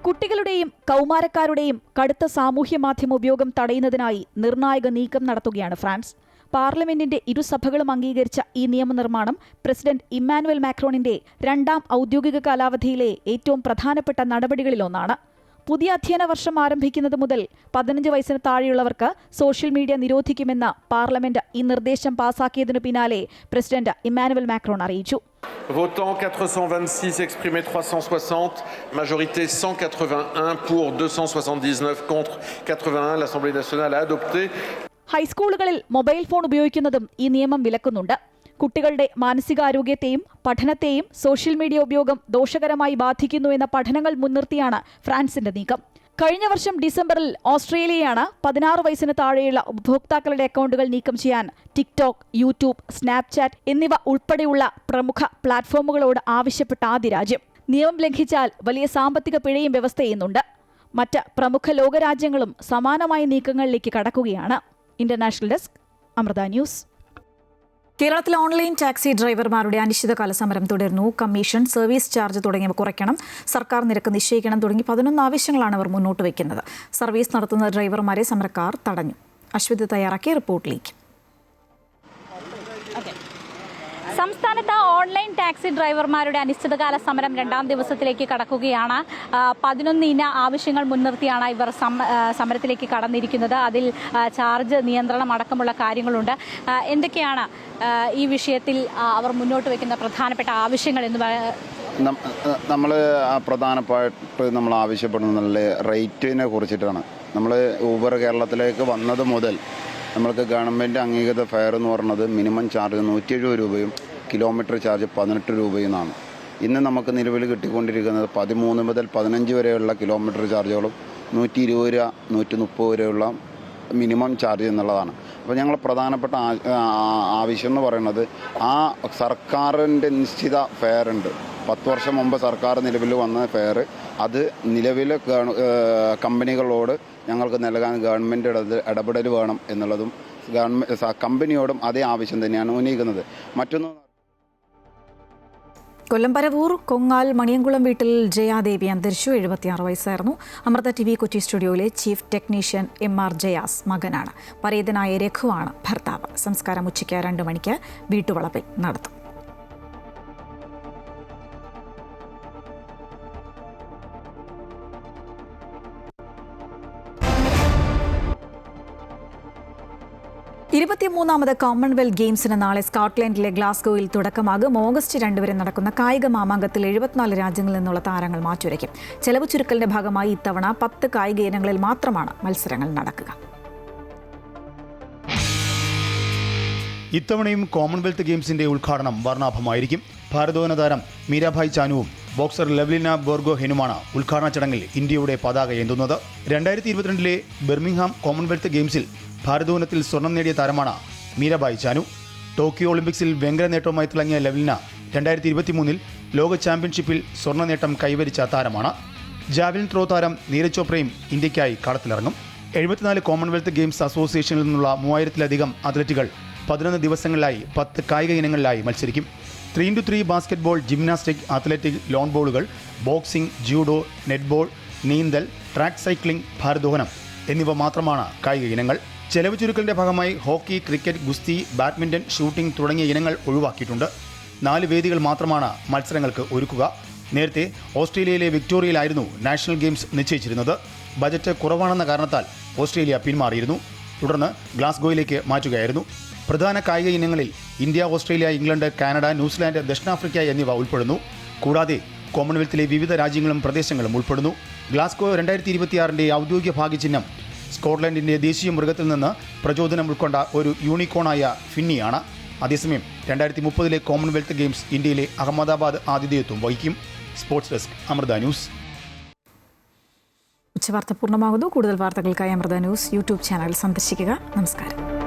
[SPEAKER 1] കുട്ടികളുടെയും കൗമാരക്കാരുടെയും കടുത്ത സാമൂഹ്യ മാധ്യമ ഉപയോഗം തടയുന്നതിനായി നിർണായക നീക്കം നടത്തുകയാണ് ഫ്രാൻസ്. പാർലമെന്റിന്റെ ഇരുസഭകളും അംഗീകരിച്ച ഈ നിയമനിർമ്മാണം പ്രസിഡന്റ് ഇമ്മാനുവൽ മാക്രോണിന്റെ 2ാം ഔദ്യോഗിക കാലാവധിയിലെ ഏറ്റവും പ്രധാനപ്പെട്ട നടപടികളിലൊന്നാണ്. പുതിയ അധ്യയന വർഷം ആരംഭിക്കുന്നത് മുതൽ 15 വയസ്സിന് താഴെയുള്ളവർക്ക് സോഷ്യൽ മീഡിയ നിരോധിക്കുമെന്ന് പാർലമെന്റ് ഈ നിർദ്ദേശം പാസാക്കിയതിനു പിന്നാലെ പ്രസിഡന്റ് ഇമ്മാനുവൽ മാക്രോൺ അറിയിച്ചു.
[SPEAKER 7] Votant 426, exprimé 360, majorité 181 pour 279 contre 81. L'Assemblée nationale a adopté.
[SPEAKER 1] ഹൈസ്കൂളുകളിൽ മൊബൈൽ ഫോൺ ഉപയോഗിക്കുന്നതും ഈ നിയമം വിലക്കുന്നുണ്ട്. കുട്ടികളുടെ മാനസികാരോഗ്യത്തെയും പഠനത്തെയും സോഷ്യൽ മീഡിയ ഉപയോഗം ദോഷകരമായി ബാധിക്കുന്നു എന്ന പഠനങ്ങൾ മുൻനിർത്തിയാണ് ഫ്രാൻസിന്റെ നീക്കം. കഴിഞ്ഞ വർഷം ഡിസംബറിൽ ഓസ്ട്രേലിയയാണ് 16 വയസ്സിന് താഴെയുള്ള ഉപഭോക്താക്കളുടെ അക്കൗണ്ടുകൾ നീക്കം ചെയ്യാൻ ടിക്ടോക്ക്, യൂട്യൂബ്, സ്നാപ്ചാറ്റ് എന്നിവ ഉൾപ്പെടെയുള്ള പ്രമുഖ പ്ലാറ്റ്ഫോമുകളോട് ആവശ്യപ്പെട്ട ആദ്യ രാജ്യം. നിയമം ലംഘിച്ചാൽ വലിയ സാമ്പത്തിക പിഴയും വ്യവസ്ഥ ചെയ്യുന്നുണ്ട്. മറ്റ് പ്രമുഖ ലോകരാജ്യങ്ങളും സമാനമായ നീക്കങ്ങളിലേക്ക് കടക്കുകയാണ്. International desk, Amrita news. കേരളത്തിൽ ഓൺലൈൻ ടാക്സി ഡ്രൈവർമാരുടെ അനിശ്ചിതകാല സമരം തുടരുന്നു. കമ്മീഷൻ, സർവീസ് ചാർജ് തുടങ്ങിയവ കുറയ്ക്കണം, സർക്കാർ നിരക്ക് നിശ്ചയിക്കണം തുടങ്ങി 11 ആവശ്യങ്ങളാണ് അവർ മുന്നോട്ട് വയ്ക്കുന്നത്. സർവീസ് നടത്തുന്ന ഡ്രൈവർമാരെ സമരക്കാർ തടഞ്ഞു. അശ്വതി തയ്യാറാക്കിയ റിപ്പോർട്ടിലേക്ക്.
[SPEAKER 8] സംസ്ഥാനത്ത് ഓൺലൈൻ ടാക്സി ഡ്രൈവർമാരുടെ അനിശ്ചിതകാല സമരം 2ാം ദിവസത്തിലേക്ക് കടക്കുകയാണ്. 11 ഇന ആവശ്യങ്ങൾ മുൻനിർത്തിയാണ് ഇവർ സമരത്തിലേക്ക് കടന്നിരിക്കുന്നത്. അതിൽ ചാർജ് നിയന്ത്രണം അടക്കമുള്ള കാര്യങ്ങളുണ്ട്. എന്തൊക്കെയാണ് ഈ വിഷയത്തിൽ അവർ മുന്നോട്ട് വയ്ക്കുന്ന പ്രധാനപ്പെട്ട ആവശ്യങ്ങൾ എന്ന്
[SPEAKER 9] നമ്മൾ പ്രധാനമായിട്ട് നമ്മൾ ആവശ്യപ്പെടുന്ന റേറ്റിനെ കുറിച്ചിട്ടാണ്. നമ്മൾ ഊബർ കേരളത്തിലേക്ക് വന്നത് മുതൽ നമ്മൾക്ക് ഗവൺമെൻറ് അംഗീകൃത ഫെയർ എന്ന് പറയുന്നത് മിനിമം ചാർജ് 170 രൂപയും കിലോമീറ്റർ ചാർജ് 18 രൂപയുമാണ്. ഇന്ന് നമുക്ക് നിലവിൽ കിട്ടിക്കൊണ്ടിരിക്കുന്നത് 13 മുതൽ 15 വരെയുള്ള കിലോമീറ്റർ ചാർജുകളും 120 രൂപ 130 വരെയുള്ള മിനിമം ചാർജ് എന്നുള്ളതാണ്. അപ്പോൾ ഞങ്ങൾ പ്രധാനപ്പെട്ട ആവശ്യം എന്ന് പറയുന്നത് ആ സർക്കാരിൻ്റെ നിശ്ചിത ഫെയർ ഉണ്ട്. 10 വർഷം മുമ്പ് സർക്കാർ നിലവിൽ വന്ന ഫെയർ അത് നിലവിലെ കമ്പനികളോട് ഞങ്ങൾക്ക് നൽകാൻ ഗവൺമെൻറ് ഇടപെടൽ വേണം എന്നുള്ളതും കമ്പനിയോടും അതേ ആവശ്യം തന്നെയാണ് ഉന്നയിക്കുന്നത്. മറ്റൊന്ന്,
[SPEAKER 1] കൊല്ലം പരവൂർ കൊങ്ങാൽ മണിയംകുളം വീട്ടിൽ ജയാദേവി അന്തരിച്ചു. 76 വയസ്സായിരുന്നു. അമൃത TV കൊച്ചി സ്റ്റുഡിയോയിലെ ചീഫ് ടെക്നീഷ്യൻ MR ജയാസ് മകനാണ്. പരേതനായ രഘുവാണ് ഭർത്താവ്. സംസ്കാരം ഉച്ചയ്ക്ക് 2 മണിക്ക് വീട്ടുവളപ്പിൽ നടത്തും. ഇരുപത്തിമൂന്നാമത് കോമൺവെൽത്ത് ഗെയിംസിന് നാളെ സ്കോട്ട്ലൻഡിലെ ഗ്ലാസ്ഗോയിൽ തുടക്കമാകും. ഓഗസ്റ്റ് 2 വരെ നടക്കുന്ന കായിക മാമാങ്കത്തിൽ 74 രാജ്യങ്ങളിൽ നിന്നുള്ള താരങ്ങൾ മാറ്റുരയ്ക്കും. ചെലവ് ചുരുക്കലിന്റെ ഭാഗമായി ഇത്തവണ 10 കായിക ഇനങ്ങളിൽ മാത്രമാണ് മത്സരങ്ങൾ നടക്കുക.
[SPEAKER 10] ഇത്തവണയും കോമൺവെൽത്ത് ഗെയിംസിന്റെ ഉദ്ഘാടനം വർണ്ണാഭമായിരിക്കും. ഭാരോദ്വഹന താരം മീരാഭായ് ചാനുവും ബോക്സർ ലവ്ലിന ബോർഗോഹെനുമാണ് ഉദ്ഘാടന ചടങ്ങിൽ ഇന്ത്യയുടെ പതാക ഏന്തുന്നത്. 2022 ബെർമിംഗ്ഹാം കോമൺവെൽത്ത് ഗെയിംസിൽ ഭാരോദ്വഹനത്തിൽ സ്വർണം നേടിയ താരമാണ് മീരാഭായ് ചാനു. ടോക്കിയോ ഒളിമ്പിക്സിൽ വെങ്കല നേട്ടവുമായി തിളങ്ങിയ ലവ്ലിന 2023 ലോക ചാമ്പ്യൻഷിപ്പിൽ സ്വർണ്ണ നേട്ടം കൈവരിച്ച താരമാണ്. ജാവലിൻ ത്രോ താരം നീരജ് ചോപ്രയും ഇന്ത്യയ്ക്കായി കളത്തിലിറങ്ങും. 74 കോമൺവെൽത്ത് ഗെയിംസ് അസോസിയേഷനിൽ നിന്നുള്ള 3000-ലധികം അത്ലറ്റുകൾ 11 ദിവസങ്ങളിലായി 10 കായിക ഇനങ്ങളിലായി മത്സരിക്കും. 3x3 basketball, gymnastic, athletic, lawn ബോളുകൾ, ബോക്സിംഗ്, ജൂഡോ, നെറ്റ്ബോൾ, നീന്തൽ, ട്രാക്ക് സൈക്ലിംഗ്, ഭാരോദ്വഹനം എന്നിവ മാത്രമാണ് കായിക ഇനങ്ങൾ. ചെലവ് ചുരുക്കലിന്റെ ഭാഗമായി ഹോക്കി, ക്രിക്കറ്റ്, ഗുസ്തി, ബാഡ്മിന്റൺ, ഷൂട്ടിംഗ് തുടങ്ങിയ ഇനങ്ങൾ ഒഴിവാക്കിയിട്ടുണ്ട്. 4 വേദികൾ മാത്രമാണ് മത്സരങ്ങൾക്ക് ഒരുക്കുക. നേരത്തെ ഓസ്ട്രേലിയയിലെ വിക്ടോറിയയിലായിരുന്നു നാഷണൽ ഗെയിംസ് നിശ്ചയിച്ചിരുന്നത്. ബജറ്റ് കുറവാണെന്ന കാരണത്താൽ ഓസ്ട്രേലിയ പിന്മാറിയിരുന്നു. തുടർന്ന് ഗ്ലാസ്ഗോയിലേക്ക് മാറ്റുകയായിരുന്നു. പ്രധാന കായിക ഇനങ്ങളിൽ India, Australia, England, Canada, New Zealand, ദക്ഷിണാഫ്രിക്ക എന്നിവ ഉൾപ്പെടുന്നു. കൂടാതെ കോമൺവെൽത്തിലെ വിവിധ രാജ്യങ്ങളും പ്രദേശങ്ങളും ഉൾപ്പെടുന്നു. ഗ്ലാസ്ഗോ 2026 ഔദ്യോഗിക ഭാഗ്യചിഹ്നം സ്കോട്ട്ലൻഡിന്റെ ദേശീയ മൃഗത്തിൽ നിന്ന് പ്രചോദനം ഉൾക്കൊണ്ട ഒരു യൂണിക്കോണായ ഫിന്നിയാണ്. അതേസമയം 2030 കോമൺവെൽത്ത് ഗെയിംസ് ഇന്ത്യയിലെ അഹമ്മദാബാദ് ആതിഥേയത്വം വഹിക്കും. Sports desk, Amrita news.
[SPEAKER 1] ഉച്ചവാർത്ത പൂർണ്ണമാകുന്നു. കൂടുതൽ വാർത്തകൾക്കായി അമൃത ന്യൂസ് യൂട്യൂബ് ചാനൽ സന്ദർശിക്കുക. നമസ്കാരം.